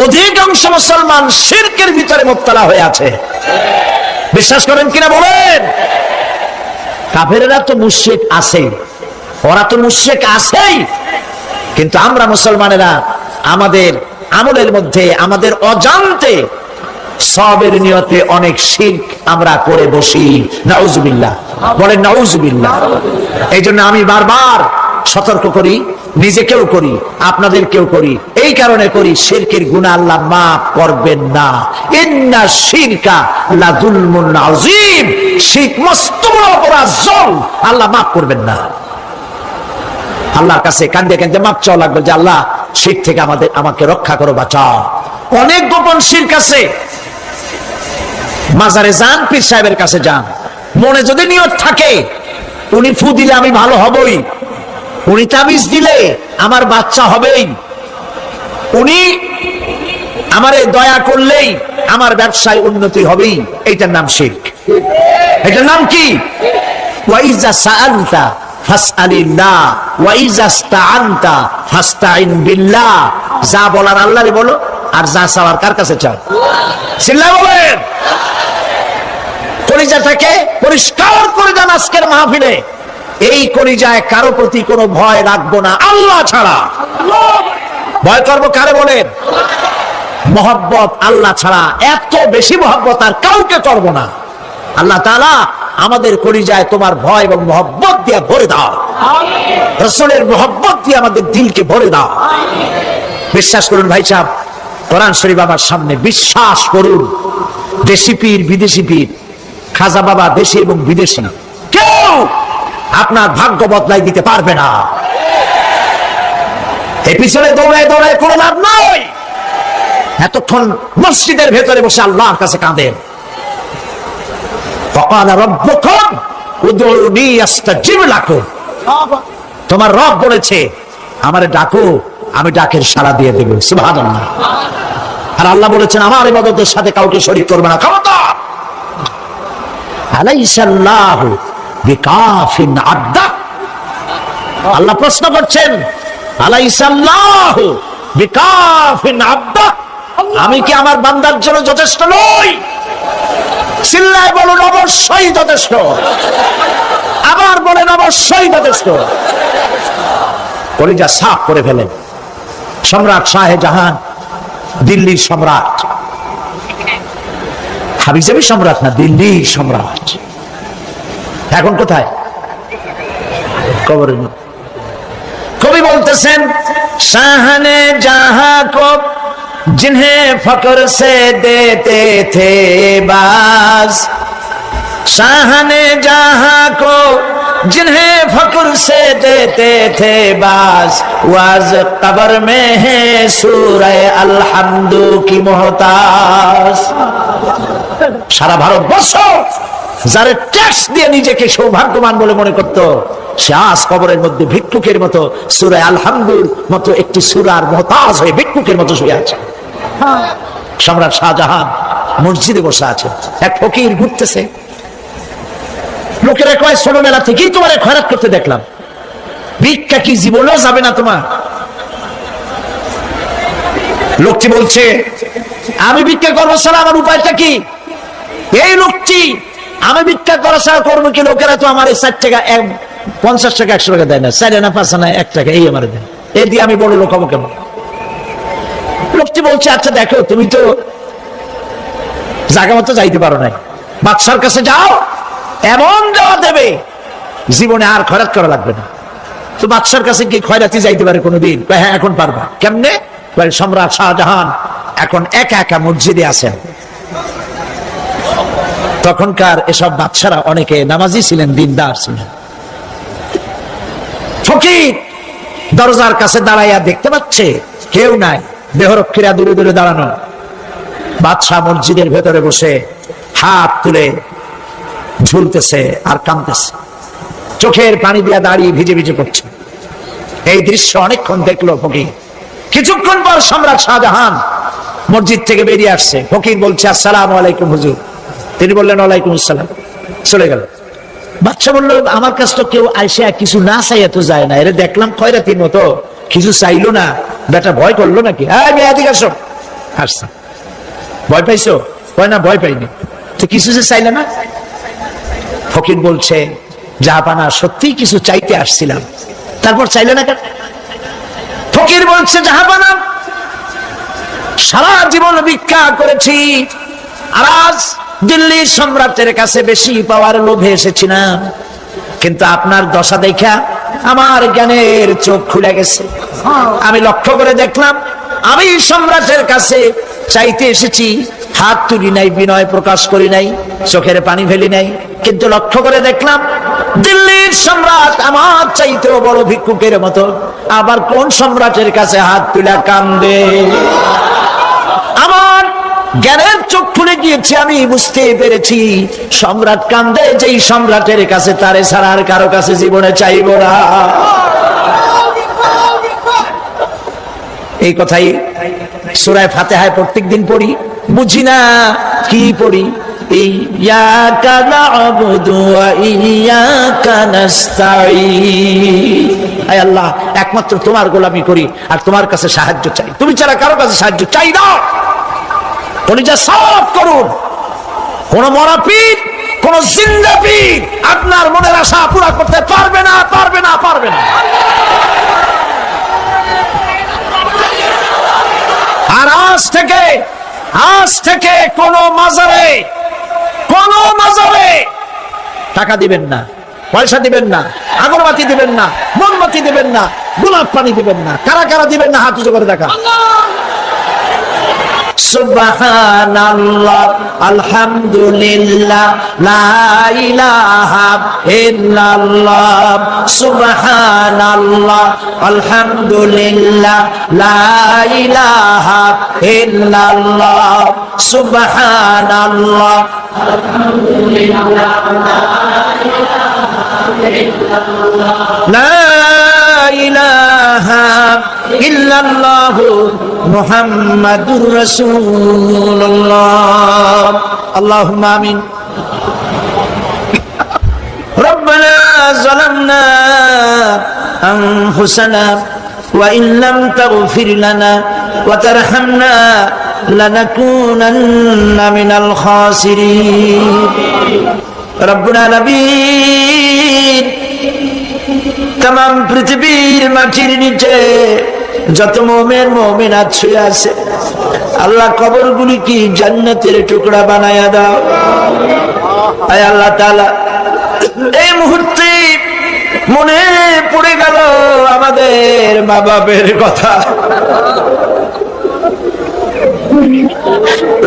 Speaker 2: অধিকাংশ মুসলমান শিরকের ভিতরে মুবতালা হয়ে আছে। বিশ্বাস করেন কিনা বলেন? কাফেররা তো মুশরিক আছে, ওরা তো মুশরিক আছেই, কিন্তু আমরা মুসলমানেরা আমাদের আমলের মধ্যে আমাদের অজান্তে সবের নিয়তে অনেক শিরক আমরা করে বসি। নাউজুবিল্লাহ। বলেন নাউজুবিল্লাহ। এই জন্য আমি বারবার সতর্ক করি, নিজেকেও করি, আপনাদেরকেও করি। এই কারণে করি, শিরকের গুনাহ আল্লাহ মাফ করবেন না। ইন্না শিরকা লাযুলমুন আযীম, শিরক মস্ত বড় অপরাধ, জুলম, আল্লাহ মাফ করবেন না। আল্লাহর কাছে কান্দে কান্দে মাপ চাওয়া লাগবে যে আল্লাহ শিরক থেকে আমাকে রক্ষা করো, বাঁচাও। অনেক গোপন শিরক আছে। মাজারে যান, পীর সাহেবের কাছে যান, মনে যদি নিয়ত থাকে উনি ফু দিলে আমি ভালো হবই, উনি তাবিজ দিলে আমার বাচ্চা হবেই, উনি আমারে দয়া করলেই আমার ব্যবসায় উন্নতি হবেই, এইটার নাম শিরক। এটার নাম কি? ওয়াইজা সাআলতা ফাসআলিল্লাহ ওয়াইজা ইসতাআনতা ফাসতাইন বিল্লাহ। যা বলার আল্লাহরে বলো, আর যা চাওয়ার কার কাছে চাও? চিল্লায় বলেন। কলিজাটাকে পরিষ্কার করে দেন আজকের মাহফিলে। এই কলিজায় কারো প্রতি কোনো ভয় রাখবো না আল্লাহ ছাড়া। ভয় করবো কারে বলেন? মহব্বত আল্লাহ ছাড়া, এত বেশি মহব্বত আর কাউকে করবো না। আল্লাহ তাআলা আমাদের কলিজায় তোমার ভয় এবং মহব্বত দিয়ে ভরে দাও, রাসূলের মহব্বত দিয়ে আমাদের দিলকে ভরে দাও। বিশ্বাস করুন ভাই সাহেব, কোরআন শরীফ আমার সামনে, বিশ্বাস করুন। দেশি পীর, বিদেশি পীর, খাজা বাবা দেশি এবং বিদেশি, কেউ আপনার ভাগ্য বদলাই দিতে পারবে না। এই পিছনে দৌড়ায় দৌড়ায় কোনো লাভ নয়। এতক্ষণ মসজিদের ভেতরে বসে আল্লাহর কাছে কাঁদেন। ওয়াকালা রাব্বুকুম উদউনি আস্তাজিব লাকুম। তোমার রব বলেছে আমারে ডাকো, আমি ডাকের সাড়া দিয়ে দেব। সুবহানাল্লাহ। আর আল্লাহ বলেছেন আমার ইবাদতের সাথে কাউকে শরীক করবে না। খবরদার। আলাইসাল্লাহু বিকাফিন আবদা। আল্লাহ প্রশ্ন করছেন, আলাইসাল্লাহু বিকাফিন আবদা, আমি কি আমার বান্দার জন্য যথেষ্ট নই? চিল্লায় বলুন অবশ্যই যথেষ্ট। আবার বলেন অবশ্যই যথেষ্ট। কলিজা সাফ করে ফেলেন। সম্রাট শাহজাহান, দিল্লির সম্রাট, হাবিজাবি সম্রাট না, দিল্লির সম্রাট। এখন কোথায়? কবরের মধ্যে। কবি বলতেছেন, শাহনে জাহাं को जिन्हें फक्र से देते थे बाज, शाहने जहां को जिन्हें फक्र से देते थे बाज, वाज कब्र में है सूरह अलहम्दु की मोहताज। সারা ভারতবর্ষ যারা ট্যাক্স দিয়ে নিজেকে সৌভাগ্যবান বলে মনে করত, সে আজ কবরের মধ্যে ভিক্ষুকের মতো সূরা আলহামদুর মতো একটি সূরার মুহতাজ হয়ে ভিক্ষুকের মতো শুয়ে আছে। সম্রাট শাহজাহান মসজিদে বসে আছে, এক ফকির ঘুরতেছে। লোকেরা কয় ছোটবেলা থেকেই তোমার খয়রাত করতে দেখলাম, ভিক্ষা কি জীবনেও যাবে না তোমার? লোকটি বলছে, আমি ভিক্ষা করবো ছাড়া আমার উপায়টা কি? এই লোকটি, আমি ভিক্ষা করা ছাড়া করবো কি? লোকেরা তো আমার 60 টাকা, 50 টাকা, 100 টাকা দেয় না, 4 আনা 5 আনা 1 টাকা এই আমার দেয়, এই দিয়ে আমি বড় লোক হবো কেমন? লোকটি বলছে, আচ্ছা দেখো, তুমি তো জায়গা মতো যাইতে পারো না, বাদশার কাছে যাও, এমন দেওয়া দেবে জীবনে আর খয়রাত করা লাগবে না। তো বাদশার কাছে কি খয়রাতি যাইতে পারে কোনোদিন? হ্যাঁ, এখন পারবা। কেমনে? সম্রাট শাহজাহান এখন একা একা মসজিদে আছেন। তখনকার এসব বাদশারা অনেকে নামাজি ছিলেন, দিনদার ছিলেন। ফকির দরজার কাছে দাঁড়াইয়া দেখতে পাচ্ছে কেউ নাই, দেহরক্ষীরা দূরে দূরে দাঁড়ানো। বাদশাহ মসজিদের ভেতরে বসে হাত তুলে ঝুলতেছে আর কাঁদতেছে, চোখের পানি দিয়া দাঁড়িয়ে ভিজে ভিজে পড়ছে। এই দৃশ্য অনেকক্ষণ দেখলো ফকির। কিছুক্ষণ পর সম্রাট শাহজাহান মসজিদ থেকে বেরিয়ে আসছে। ফকির বলছে, আসসালামু আলাইকুম হুজুর। তিনি বললেন, ওয়ালাইকুম আসসালাম। চলে গেল। বাদশা বলল, আমার কাছে তো কেউ আইসা কিছু না চাইয়া তো যায় না, এর দেখলাম খয়রাতির মতো কিছু চাইলো না, বেটা ভয় করলো নাকি? হ্যাঁ, এদিকে আসো। আসছে। ভয় পাইছো? কয় না, ভয় পাইনি। তো কিছু যে চাইলে না? ফকির বলছে, জাহাপানা, সত্যি কিছু চাইতে আসছিলাম, তারপর চাইলে না কেন? ফকির বলছে, জাহাপানা, সারা জীবন ভিক্ষা করেছি, আর আজ দিল্লির সম্রাটের কাছে বেশি পাওয়ার লোভে এসেছি না, কিন্তু আপনার দশা দেখা আমার জ্ঞানের চোখ খুলে গেছে। আমি লক্ষ্য করে দেখলাম, আমি সম্রাটের কাছে চাইতে এসেছি, হাত তুলি নাই, বিনয় প্রকাশ করি নাই, চোখের পানি ফেলি নাই, কিন্তু লক্ষ্য করে দেখলাম দিল্লির সম্রাট আমার চাইতেও বড় ভিক্ষুকের মতো আবার কোন সম্রাটের কাছে হাত তুলে কান্দে। আমার জ্ঞানের চোখ খুলে গিয়েছে, আমি বুঝতে পেরেছি সম্রাট কান্দে যেই সম্রাটের কাছে, তারে ছাড়া আর কারো কাছে জীবনে চাইব না। এই কথাই সূরা ফাতিহায় প্রত্যেকদিন পড়ি, বুঝি না কি পড়ি, ইয়াকা না'বুদু ওয়া ইয়াকা নাস্তাঈন। আয় আল্লাহ, একমাত্র তোমার গোলামি করি আর তোমার কাছে সাহায্য চাই, তুমি ছাড়া কারো কাছে সাহায্য চাই না। কলিজা সাফ করুন, কোন মরা পীর, কোন জিন্দা পীর আপনার মনের আশা পুরা করতে পারবে না, পারবে না, পারবে না। আর আজ থেকে কোন মাজারে টাকা দিবেন না, পয়সা দিবেন না, আগরবাতি দিবেন না, মোমবাতি দিবেন না, গোলাপ পানি দিবেন না। কারা কারা দিবেন না হাত উঁচু করে দেখা। সুবহানাল্লাহ, আলহামদুলিল্লাহ, লা ইলাহা ইল্লাল্লাহ। সুবহানাল্লাহ, আলহামদুলিল্লাহ, লা ইলাহা ইল্লাল্লাহ। সুবহানাল্লাহ, লা ইলাহা ইল্লাল্লাহ মুহাম্মাদুর রাসূলুল্লাহ। আল্লাহুম্মা আমিন। রব্বানা যালামনা আনফুসানা ওয়া ইন লাম তাগফির লানা ওয়া তারহামনা লানাকুনান্না মিনাল খাসিরিন। রব্বুল আলামিন, তাম পৃথিবীর মাটির নিচে যত মুমিন মুমিনাত শুয়ে আছে, আল্লাহ কবরগুলি কি জান্নাতের টুকরা বানায়া দাও। আয় আল্লাহ তাআলা, এই মুহূর্তে মনে পড়ে গেল আমাদের মা বাপের কথা।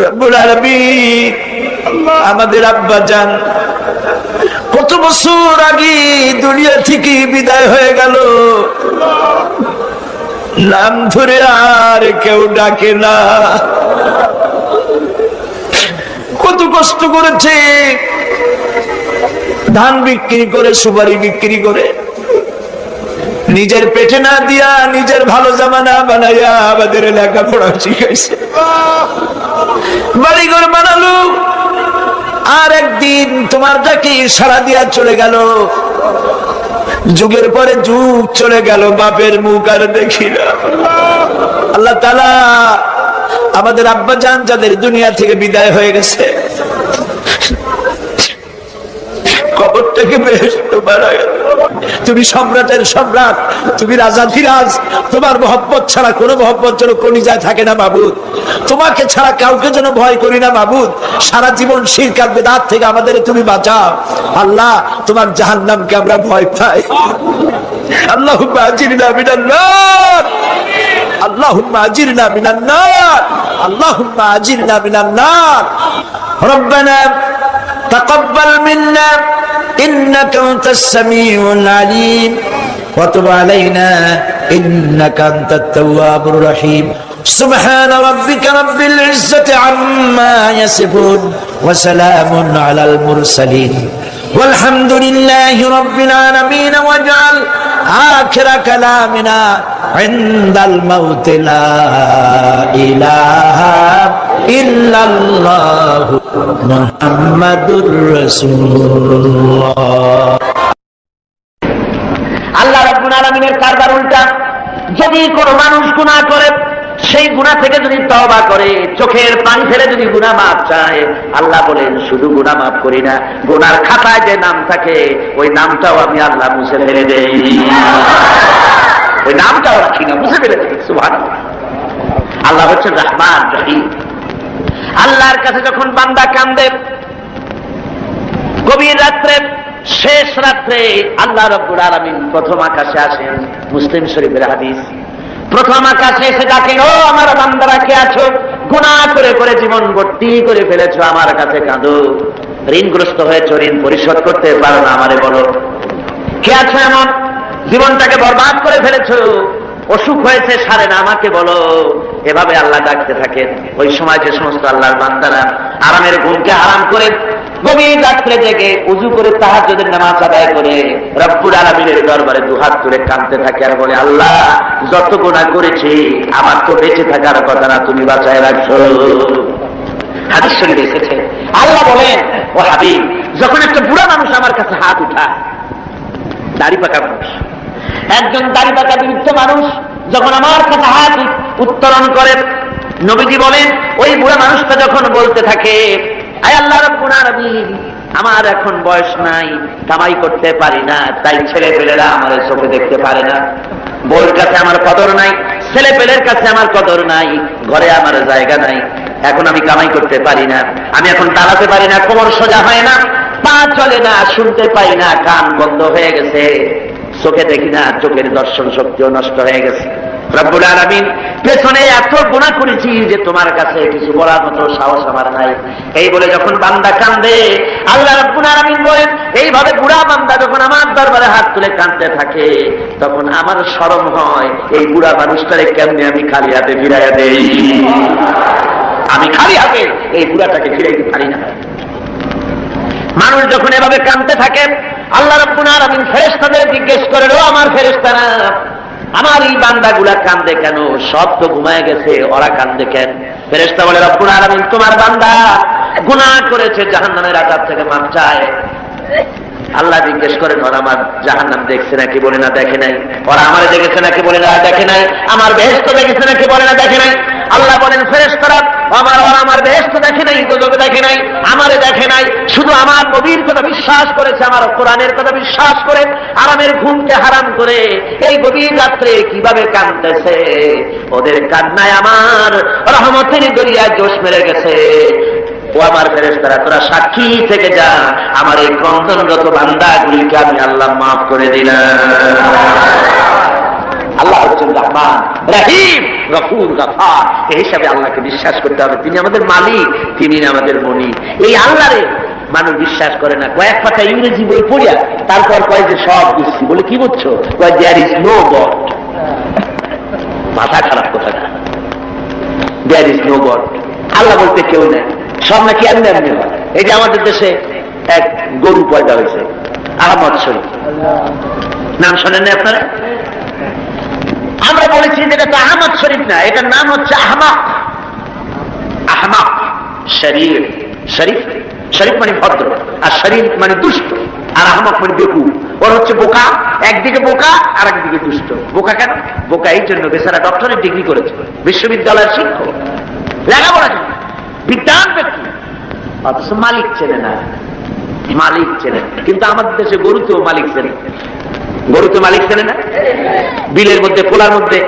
Speaker 2: রব্বুল আলামিন, আমাদের আব্বা জান কত বছর আগে দুনিয়া থেকে বিদায় হয়ে গেল, নাম ধরে আর কেউ ডাকে না। কত কষ্ট করেছে, ধান বিক্রি করে, সুপারি বিক্রি করে, নিজের পেটে না দিয়া নিজের ভালো জামা না বানাইয়া আমাদের লেখাপড়া শিখাইছে, বাড়িঘর বানালো। আর একদিন তোমার ডাকে সাড়া দিয়া চলে গেল। যুগের পরে যুগ চলে গেল, বাপের মুখ আর দেখি না। আল্লাহ তাআলা, আমাদের আব্বা জান যাদের দুনিয়া থেকে বিদায় হয়ে গেছে, কবরটাকে বেহেশত বানায়। তুমি সম্রাটের সম্রাট, তুমি রাজাধিরাজ, তোমার মহব্বত ছাড়া কোনো মহব্বত যেন কলিজায় থাকে না মাবুদ। তোমাকে ছাড়া কাউকে যেন ভয় করি না মাবুদ। সারা জীবন শিরক আর বিদআত থেকে আমাদের তুমি বাঁচাও। আল্লাহ, তোমার জাহান্নামকে আমরা ভয় পাই। আল্লাহুম্মা আজিরনা মিনান নার, আল্লাহুম্মা আজিরনা মিনান নার, আল্লাহুম্মা আজিরনা মিনান নার। রব্বানা তাকাব্বাল মিন্না إنك أنت السميع العليم وتب علينا إنك أنت التواب الرحيم سبحان ربك رب العزة عما يصفون وسلام على المرسلين والحمد لله رب العالمين واجعل آخر كلامنا عند الموت لا إله إلا الله محمد رسول الله। আল্লাহ রাব্বুল আলামিনের কারবার উল্টা। যদি কোনো মানুষ গুনাহ করে, সেই গুনাহ থেকে যদি তওবা করে, চোখের পানি ফেলে যদি গুনাহ মাফ চায়, আল্লাহ বলেন শুধু গুনাহ মাফ করি না, গুনার খাতায় যে নাম থাকে ওই নামটাও আমি আল্লাহ মুছে ফেলে দেই। ওই নামটাও রাখি না, মুছে ফেলে দেই। সুবহানাল্লাহ। আল্লাহ হচ্ছেন রহমান রহিম। আল্লাহর কাছে যখন বান্দা কান্দে, গভীর রাত্রে
Speaker 1: শেষ রাত্রে আল্লাহ রাব্বুল আলামিন প্রথম আকাশে আসেন, মুসলিম শরীফের হাদিস। প্রথম আকাশে এসে ডাকেন, ও আমার বান্দারা কে আছো? গুনাহ করে করে জীবন ভর্তি করে ফেলেছো, আমার কাছে কাঁদো। ঋণগ্রস্ত হয়েছো, ঋণ পরিশোধ করতে পারো না, আমারে বলো কে আছো এমন? জীবনটাকে বরবাদ করে ফেলেছো, অসুখ হয়েছে সারে না, আমাকে বলো। এভাবে আল্লাহ ডাকতে থাকেন। ওই সময় যে সমস্ত আল্লাহর বান্দারা আরামের ঘুমকে হারাম করে গভীর রাত্রে জেগে উযু করে তাহাজ্জুদের নামাজ আদায় করে রব্বুল আলামিনের দরবারে দুহাত তুলে কাঁদতে থাকে আর বলে, আল্লাহ যত গুনাহ করেছি আমার তো বেঁচে থাকার কথা না, তুমি বাঁচায় রাখছো। হাদিস শরীফে এসেছে, আল্লাহ বলেন, ও হাবিব, যখন একটা বুড়া মানুষ আমার কাছে হাত উঠায়, দাড়ি পাকা মানুষ, একজন দাড়ি পাকা বৃদ্ধ মানুষ যখন আমার কাছে হাত উত্তোলন করে, নবীজি বলেন ওই বুড়া মানুষটা যখন বলতে থাকে, আয় আল্লাহ রাব্বুল আলামিন, আমার এখন বয়স নাই, কামাই করতে পারি না, তাই ছেলে পেলেরা আমার চোখে দেখতে পারে না, বউর কাছে আমার কদর নাই, ছেলে পেলের কাছে আমার কদর নাই, ঘরে আমার জায়গা নাই, এখন আমি কামাই করতে পারি না, আমি এখন দাঁড়াতে পারি না, কোমর সোজা হয় না, পা চলে না, শুনতে পাই না, কান বন্ধ হয়ে গেছে, চোখে দেখি না, চোখের দর্শন শক্তিও নষ্ট হয়ে গেছে। রব্বুল আলামিন, পেছনে এত গুনাহ করেছি যে তোমার কাছে কিছু বলার মতো সাহস আমার নাই। এই বলে যখন বান্দা কাঁদে, আল্লাহ রব্বুল আলামিন বলেন, এইভাবে বুড়া বান্দা যখন আমার দরবারে হাত তুলে কাঁদতে থাকে, তখন আমার শরম হয়, এই বুড়া মানুষটারে কেমনে আমি খালি হাতে ফিরাইয়া দেই। আমি খালি হাতে এই বুড়াটাকে ফিরাইতে পারি না। মানুষ যখন এভাবে কাঁদতে থাকে, আল্লাহ রাব্বুল আলামিন ফেরেশতাদের জিজ্ঞেস করেন, ও আমার ফেরেশতারা, আমার এই বান্দাগুলা কাঁদে কেন? সব তো ঘুমায় গেছে, ওরা কাঁদে কেন? ফেরেশতা বলে, রব্বুল আলামিন, তোমার বান্দা গুনাহ করেছে, জাহান্নামের আযাব থেকে মাফ চায়। আল্লাহ জিজ্ঞেস করেন, ওরা আমার জাহান্নাম দেখছে নাকি? বলে না, দেখে নাই। ওরা আমার দেখেছে নাকি? বলে না, দেখে নাই। আমার বেহেশত দেখেছে নাকি? বলে না, দেখে নাই। আল্লাহ বলেন, ফেরেশতারা, ওরা আমার বেহেশত দেখে নাই, দোজখ দেখে নাই, আমারে দেখে নাই, শুধু আমার নবীর কথা বিশ্বাস করেছে, আমার কোরআনের কথা বিশ্বাস করে আরামের ঘুমকে হারাম করে এই গভীর রাত্রে কিভাবে কাঁদতেছে, ওদের কান্নায় আমার রহমতের দরিয়ায় জোশ মেরে গেছে। ও আমার ফেরেশতারা, তোরা সাক্ষী থেকে যা, আমার এই ক্রন্দনরত বান্দাগুলিকে আমি আল্লাহ মাফ করে দিলাম। আল্লাহ হচ্ছেন রহমান, রহিম, গফুর, গফার। এই হিসাবে আল্লাহকে বিশ্বাস করতে হবে, তিনি আমাদের মালিক, তিনি আমাদের মনি। এই আল্লাহরে মানুষ বিশ্বাস করে না। কয়েক পাতা ইংরেজি বই পড়িয়া তারপর কয় যে সব বুঝছি। বলে কি বুঝছো? কয় দেয়ার ইজ নো গড। মাথা খারাপ কথা, দেয়ার ইজ নো গড, আল্লাহ বলতে কেউ নেই, সব নাকি এমনি এমনি হয়। এই যে আমাদের দেশে এক গরু পয়দা হয়েছে, আহমদ শরীফ, নাম শোনেন না আপনারা? আমরা বলেছি যে এটা তো আহমদ শরীফ না, এটার নাম হচ্ছে আহমাক। আহমাক শরীফ, শরীফ, শরীফ মানে ভদ্র, আর শরীফ মানে দুষ্ট, আর আহমাক মানে বেকুব। ওর হচ্ছে বোকা, একদিকে বোকা আর একদিকে দুষ্ট। বোকা কেন? বোকা এই জন্য বেচারা ডক্টরের ডিগ্রি করেছে, বিশ্ববিদ্যালয়ের শিক্ষক, লেখাপড়া জানে, বিজ্ঞান ব্যক্তি, অথচ মালিক চেনে না। মালিক চেনে, কিন্তু আমাদের দেশে গরুতেও মালিক চেনে। গরুতে মালিক চেনে না? বিলের মধ্যে, পোলার মধ্যে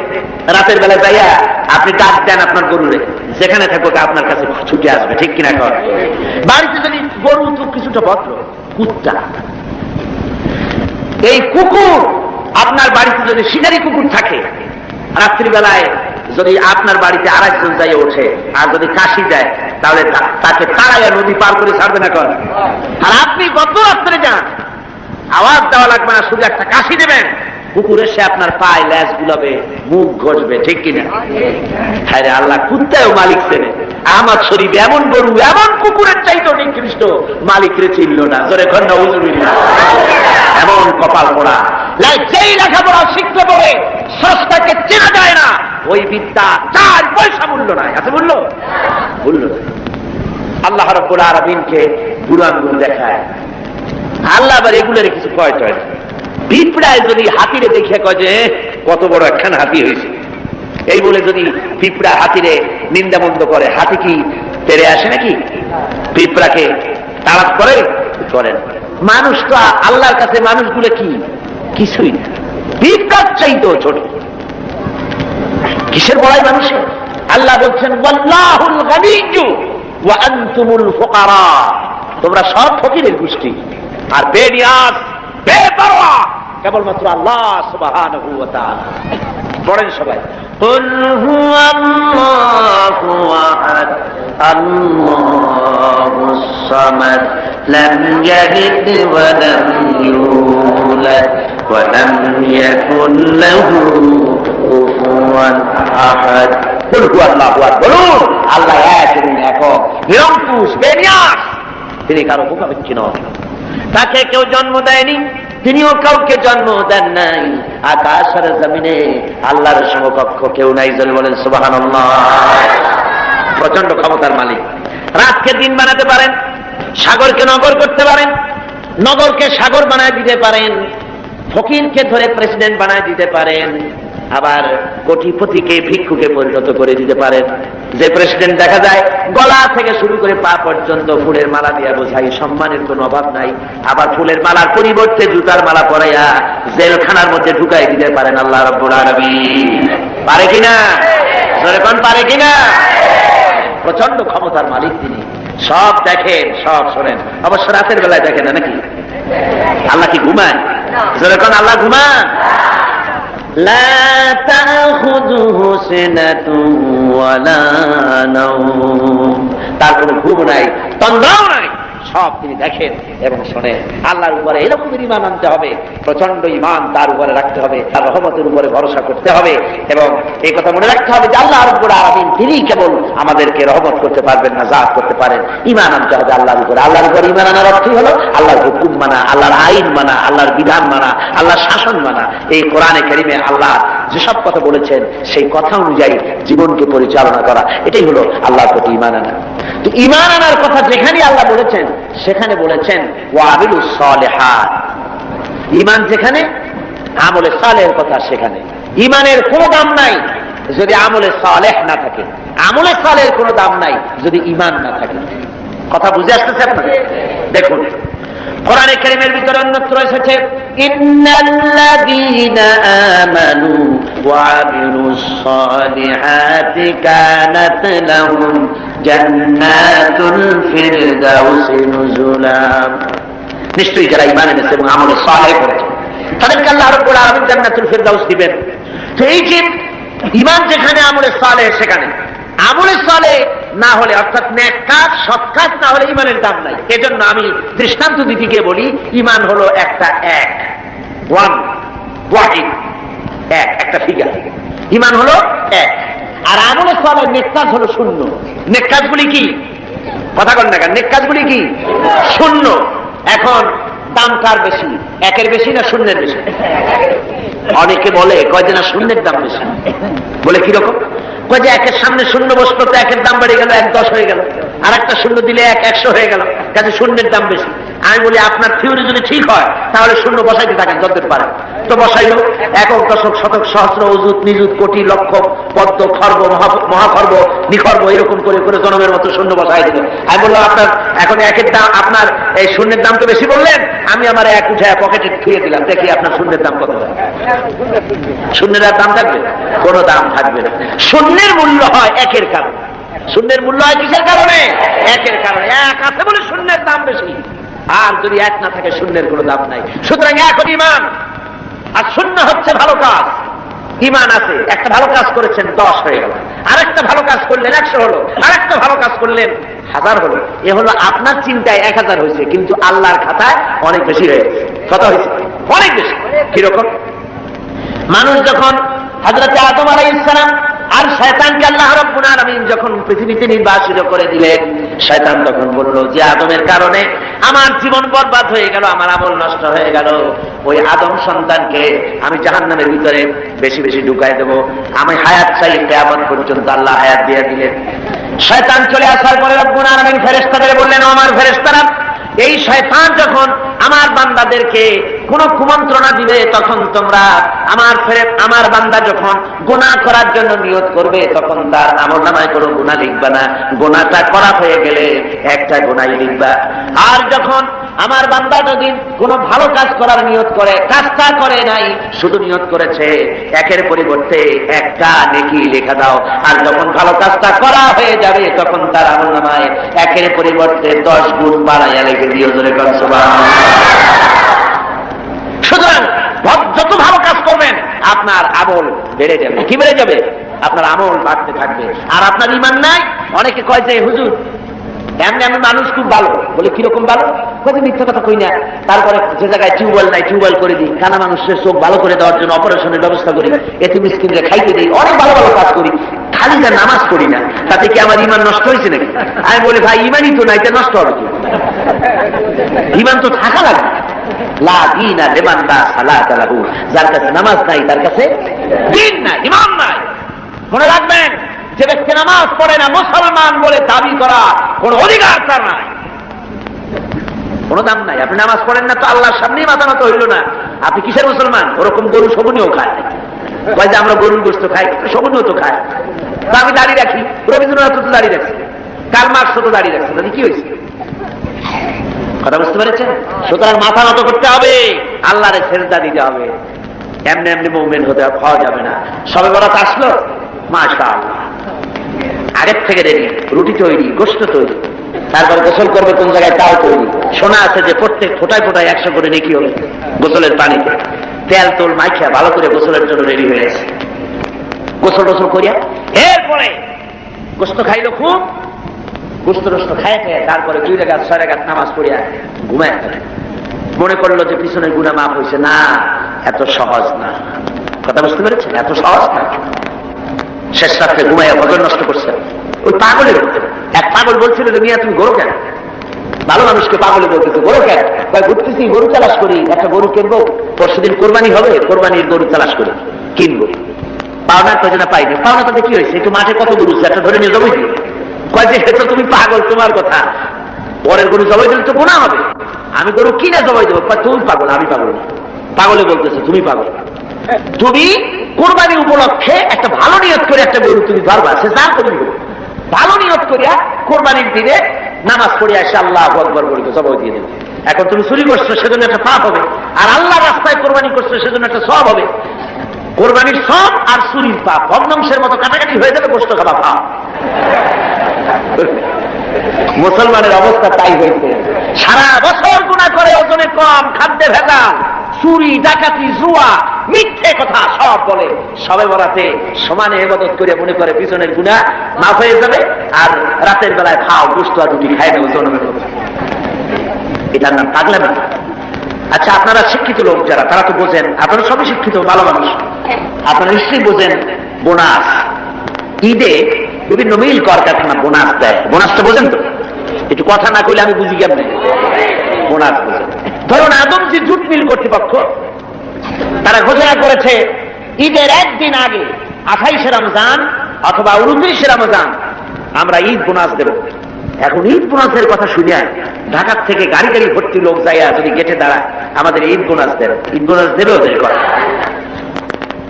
Speaker 1: রাতের বেলা যাইয়া আপনি ডাক দেন আপনার গরুরে, যেখানে থাকুক আপনার কাছে ছুটে আসবে, ঠিক কিনা কর? বাড়িতে যদি গরু তো কিছুটা ভদ্র, কুত্তা, এই কুকুর আপনার বাড়িতে যদি শিকারি কুকুর থাকে, রাত্রিবেলায় যদি আপনার বাড়িতে আরেকজন যাই ওঠে আর যদি কাশি যায়, তাহলে তাকে তাড়াইয়া নদী পার করে ছাড়বে না কর? আর আপনি কত রাত্রে যান, আওয়াজ দেওয়া লাগবে না, শুধু একটা কাশি দেবেন, কুকুর এসে আপনার পায়ে ল্যাজ গুলাবে, মুখ ঘষবে, ঠিক কিনা? হ্যাঁ রে, আল্লাহ কুত্তায়ও মালিক চেনে। আহমদ শরীফ এমন গরু, এমন কুকুরের চাইতে নিকৃষ্ট, মালিক রে চিনল না। জোরে খন্ডা উজুবিল্লাহ। এমন কপাল পড়া, যেই লেখাপড়া শিখতে পারে সস্তাকে চেনা যায় না, ওই বিদ্যা 4 পয়সা মূল্য নাই। আছে মূল্য? মূল্য নাই। আল্লাহ রাব্বুল আলামিনকে বুড়ো আঙ্গুল দেখায়, আল্লাহ আবার এগুলোর কিছু কয় টয়। পিঁপড়ায় যদি হাতিরে দেখে কয় যে কত বড় একখান হাতি হয়েছে, এই বলে যদি পিঁপড়া হাতিরে নিন্দামন্দ করে, হাতি কি তেড়ে আসে নাকি? পিঁপড়াকে তাড়াত করে? করেন। মানুষ তো আল্লাহর কাছে মানুষগুলো কি কিছুই না, পিঁপড়ার চাইতেও ছোট। কিসের বড়াই মানুষে? আল্লাহ বলছেন, ওয়াল্লাহুল গানিয়্যু ওয়া আনতুমুল ফুকারা, তোমরা সব ফকিরের গোষ্ঠী,
Speaker 2: আর বেনিয়াজ বেপরোয়া কেবলমাত্র আল্লাহ সুবহানাহু ওয়া তাআলা। পড়েন সবাই, কুল হুয়াল্লাহু আহাদ আল্লাহুস সামাদ লাম ইয়ালিদ ওয়া লাম ইউলাদ ওয়া লাম ইয়াকুল লাহু কুফুয়ান আহাদ। কুল হুয়াল্লাহু আহাদ, বলুন আল্লাহ এক এবং একক, নিরঙ্কুশ, বেনিয়াজ, তিনি কারো মুখাপেক্ষী নন। তাকে কেউ জন্ম দেয়নি, তিনিও কাউকে জন্ম দেন নাই। আকাশ আর জমিনে আল্লাহর সমকক্ষ কেউ নাই। জোরে বলেন সুবহানাল্লাহ। প্রচন্ড ক্ষমতার মালিক। রাতকে দিন বানাতে পারেন, সাগরকে নগর করতে পারেন, নগরকে সাগর বানায় দিতে পারেন, ফকিরকে ধরে প্রেসিডেন্ট বানায় দিতে পারেন, আবার কোটিপতিকে ভিক্ষুকে পরিণত করে দিতে পারেন। যে প্রেসিডেন্ট দেখা যায় গলা থেকে শুরু করে পা পর্যন্ত ফুলের মালা দিয়া বোঝাই, সম্মানের কোনো অভাব নাই। আবার ফুলের মালার পরিবর্তে জুতার মালা পরাইয়া জেলখানার মধ্যে ঢুকাই দিতে পারেন আল্লাহ রাব্বুল আলামিন। পারে কিনা? জোরে কোন পারে কিনা? প্রচন্ড ক্ষমতার মালিক তিনি। সব দেখেন, সব শোনেন। অবশ্য রাতের বেলায় দেখেন না নাকি? আল্লাহ কি ঘুমায়? জোরে কোন আল্লাহ ঘুমান? লা তাখুযুহু সিনাতুন ওয়ালা নাওম, তার কোনো ঘুম নাই, তন্দ্রাও নাই, সব তিনি দেখেন এবং শোনেন। আল্লাহর উপরে এরকম ঈমান আনতে হবে, প্রচন্ড ঈমান তার উপরে রাখতে হবে, তার রহমতের উপরে ভরসা করতে হবে এবং এই কথা মনে রাখতে হবে যে আল্লাহ রাব্বুল আলামিন তিনি কেবল আমাদেরকে রহমত করতে পারবেন না, জাত করতে পারেন। ঈমান আনতে হবে আল্লাহর উপরে। আল্লাহর উপরে ঈমান আনার অর্থই হলো আল্লাহর হুকুম মানা, আল্লাহর আইন মানা, আল্লাহর বিধান মানা, আল্লাহর শাসন মানা। এই কোরআনে কারীমে আল্লাহ যেসব কথা বলেছেন সেই কথা অনুযায়ী জীবনকে পরিচালনা করা, এটাই হলো আল্লাহর প্রতি ঈমান আনা। তো ঈমান আনার কথা যেখানে আল্লাহ বলেছেন সেখানে বলেছেন ওয়াবিলুস সালিহাত। ঈমান যেখানে, আমলে সালেহের কথা সেখানে। ঈমানের কোনো দাম নাই যদি আমলে সালেহ না থাকে, আমলে সালেহের কোনো দাম নাই যদি ঈমান না থাকে। কথা বুঝে আসতেছে আপনাদের? দেখুন কোরআনে কারীমের ভিতরে অন্যত্র এসেছে ইন্নাল্লাযীনা আমানু ওয়া আমিলুস সালিহাতি কানাত লাহুম জান্নাতুল ফিরদাউসি নুজুলা। নিশ্চয়ই যারা ঈমান এনেছে এবং আমলে সালেহ করেছে তাদেরকে আল্লাহ রাব্বুল আলামিন জান্নাতুল ফিরদাউস দিবেন। তো এই যে ঈমান যেখানে, আমলে সালেহ সেখানে। আমলে সালেহ না হলে, অর্থাৎ নেক কাজ, সৎ কাজ না হলে ঈমানের দাম নাই। এজন্য আমি দৃষ্টান্ত দিতে গিয়ে বলি ঈমান হলো একটা এক, ওয়াহিদ, একটা ফিগার। ঈমান হলো এক, আর আমলে সালেহ নেক কাজ হলো শূন্য। নেক কাজগুলি কি? কথা বলেন না কেন? নেক কাজগুলি কি? শূন্য। এখন দাম কার বেশি, একের বেশি না শূন্যের বেশি? অনেকে বলে কয় যে না শূন্যের দাম বেশি। বলে কিরকম? কয় যে একের সামনে শূন্য বসলো তো একের দাম বেড়ে গেল, 1-10 হয়ে গেল, আর একটা শূন্য দিলে 100 হয়ে গেল, কাজে শূন্যের দাম বেশি। আমি বলি আপনার থিওরি যদি ঠিক হয় তাহলে শূন্য বসাইতে থাকেন যতদিন পারেন। তো বসাইল একক, দশক, শতক, সহস্র, অযুত, নিযুত, কোটি, লক্ষ, পদ্ম, খর্ব, মহাখর্ব, নিখর্ব, এরকম করে করে জনমের মতো শূন্য বসাই দিল। আমি বললাম আপনার এখন একের দাম, আপনার এই শূন্যের দাম তো বেশি বললেন, আমি আমার এক উঠায় পকেটে থুয়ে দিলাম, দেখি আপনার শূন্যের দাম কত হয়। শূন্যের আর দাম থাকবে? কোনো দাম থাকবে না। শূন্যের মূল্য হয় একের কারণে। শূন্যের মূল্য হয় কিসের কারণে? একের কারণে। এক আছে বলে শূন্যের দাম বেশি, আর যদি এক না থাকে শূন্যের কোনো দাম নাই। সুতরাং এক হল ঈমান, আর শূন্য হচ্ছে ভালো কাজ। ঈমান আছে, একটা ভালো কাজ করেছেন 10 হয়ে গেল, আর একটা ভালো কাজ করলেন 100 হলো, আর একটা ভালো কাজ করলেন 1000 হলো। এ হলো আপনার চিন্তায় 1000 হয়েছে, কিন্তু আল্লাহর খাতায় অনেক বেশি হয়ে গেছে। কত হয়েছে? অনেক বেশি। কিরকম? মানুষ যখন হযরত আদম আলাইহিস সালাম আর শয়তানকে আল্লাহ রাব্বুল আলামিন যখন পৃথিবীতে নির্বাসিত করে দিলেন, শয়তান তখন বলল যে আদমের কারণে আমার জীবন বরবাদ হয়ে গেল, আমার আমল নষ্ট হয়ে গেল, ওই আদম সন্তানকে আমি জাহান্নামের ভিতরে বেশি বেশি ঢুকাই দেব, আমি হায়াত চাই কিয়ামত পর্যন্ত। আল্লাহ হায়াত দিয়ে দিলেন। শয়তান চলে আসার পরে রব্বুল আলামিন ফেরেশতাদের বললেন, আমার ফেরেশতারা, এই শয়তান যখন আমার বান্দাদেরকে কোন কুমন্ত্রণা দিবে তখন তোমরা আমার বান্দা যখন গুনাহ করার জন্য নিয়ত করবে তখন তার আমলনামায় কোনো গুনাহ লিখবা না, গুনাহটা করা হয়ে গেলে একটা গুনাহই লিখবা। আর যখন
Speaker 1: আমার বান্দা যদি কোনো ভালো কাজ করার নিয়ত করে, কাজটা করে নাই, শুধু নিয়ত করেছে, একের পরিবর্তে একটা নেকি লেখা দাও। আর যখন ভালো কাজটা করা হয়ে যাবে তখন তার আমলনামায় একের পরিবর্তে 10 গুণ বাড়াইয়া লিখে দিও। জোরে কর সুবহানাল্লাহ। সুতরাং যত ভালো কাজ করবেন আপনার আমল বেড়ে যাবে। কি বেড়ে যাবে? আপনার আমল বাড়তে থাকবে। আর আপনার ঈমান নাই। অনেকে কয় যে হুজুর এমনি আমি মানুষ খুব ভালো, বলে কিরকম ভালো? কত মিথ্যা কথা কই না। তারপরে যে জায়গায় টিউবওয়েল নাই টিউবওয়েল করে দিই, কানা মানুষের চোখ ভালো করে দেওয়ার জন্য অপারেশনের ব্যবস্থা করি, এতে মিসকিনরা খাইতে দিই, অনেক ভালো ভালো কাজ করি, খালি যা নামাজ পড়ি না। তাতে কি আমার ঈমান নষ্ট হয়েছে নাকি? আমি বলি ভাই ঈমানই তো নাই, এটা নষ্ট হবে কি? ঈমান তো থাকা লাগে। লা দীনা লিমান লা সালাতা লাহু, যার কাছে নামাজ নাই তার কাছে দ্বীন নাই, ঈমান নাই। মনে রাখবেন, যে ব্যক্তি নামাজ পড়ে না, মুসলমান বলে দাবি করা কোন অধিকার তার নাই, কোন দাম নাই। আপনি নামাজ পড়েন না তো আল্লাহর সামনেই মাথা নত হইল না, আপনি কিসের মুসলমান? ওরকম গরু শগুনিও খায়, কয় যে আমরা গরুর গোশত খাই, শগুনিও তো খায়। তো আমি দাড়ি রাখি, রবীন্দ্রনাথ তো দাড়ি রাখছি, কার্ল মার্কস তো দাড়ি রাখছে, তাহলে কি হয়েছে? কথা বুঝতে পেরেছেন? সুতরাং মাথা নত করতে হবে, আল্লাহরে সেজদা দিতে হবে। এমনি এমনি মুমিন হতে পাওয়া যাবে না। সবে বরাত আসলো, মাশাআল্লাহ, আগের থেকে রেডি, রুটি তৈরি, গোশত তৈরি, তারপরে গোসল করবে কোন জায়গায় তাও তৈরি। শোনা আছে যে প্রত্যেক ফোটায় ফোটায় 100 করে নেকি হবে গোসলের পানিতে। তেল তোল মাইখা ভালো করে গোসলের জন্য রেডি হয়ে গেছে। গোসল টোসল করিয়া এরপরে গোশত খাইল খুব, গোশত টোস্ত খায় খায়, তারপরে 2 রাকাত 6 রাকাত নামাজ পড়িয়া ঘুমায় ফেলে। মনে করলো যে পিছনের গুনাহ মাফ হয়েছে। না, এত সহজ না। কথা বুঝতে পেরেছেন? এত সহজ না। শেষ রাত্রে ঘুমাইয়া ফজর নষ্ট করছে। ওই পাগলের এক পাগল বলছিল যে মিয়া তুমি গরু কেন? ভালো মানুষকে পাগলে বলতেছে গরু কেন? ঘুরতেছি, গরু তালাশ করি, একটা গরু কিনবো, পরশুদিন কোরবানি হবে, কোরবানির গরু তালাশ করি, কিনবো। পাওনার প্রয়োজনে পাইনি। পাওনা তাতে কি হয়েছে? একটু মাঠে কত গরু, একটা ধরে নিয়ে জবাই দিই। কয় যে তো তুমি পাগল, তোমার কথা, পরের গরু জবাই দিলে তো গুনাহ হবে, আমি গরু কিনে জবাই দেবো। তুমি পাগল, আমি পাগল না। পাগলে বলতেছে তুমি পাগল। তুমি কোরবানি উপলক্ষে একটা ভালো নিয়ত করে একটা গরু তুমি ধরবা, সে যা করবি ভালো নিয়ত করিয়া কোরবানির দিনে নামাজ পড়িয়া এসে আল্লাহু আকবার বলে জবাই দিয়ে দেবে। এখন তুমি চুরি করছো, সেজন্য একটা পাপ হবে, আর আল্লাহ রাস্তায় কোরবানি করছো, সেজন্য একটা সওয়াব হবে। কোরবানির সওয়াব আর চুরির পাপ ভগ্নাংশের মতো কাটাকাটি হয়ে যাবে, গোশত খাওয়া পাপ। মুসলমানের অবস্থা তাই হয়েছে। সারা বছর গুনাহ করে, ওজনে কম, খাদ্যে ভেজাল, চুরি, ডাকাতি, জুয়া, মিথ্যে কথা সব বলে। সবে বরাতে সমানে ইবাদত করে মনে করে পিছনের গুনাহ মাফ হয়ে যাবে, আর রাতের বেলায় খাও গোশত আর রুটি খাই দেবো জনমের মতো। এটার নাম পাগলামি। আচ্ছা, আপনারা শিক্ষিত লোক যারা, তারা তো বোঝেন, আপনারা সবই শিক্ষিত, ভালো মানুষ, আপনারা নিশ্চয়ই বোঝেন বোনাস। ঈদে বিভিন্ন মিল কলকারখানা বোনাস দেয়। বোনাসটা বোঝেন তো? একটু কথা না কইলে আমি বুঝি কেমন বোনাস বোঝেন। ধরুন আদমজি জুট মিল কর্তৃপক্ষ, তারা ঘোষণা করেছে ঈদের একদিন আগে 28শে রমজান অথবা 29শে রমজান আমরা ঈদ বোনাস দেব। এখন ঈদ বোনাসের কথা শুনে ঢাকার থেকে গাড়ি গাড়ি ভর্তি লোক যাইয়া যদি গেটে দাঁড়ায় আমাদের ঈদ বোনাস দেবে, ঈদ বোনাস দেবে ওদের কথা।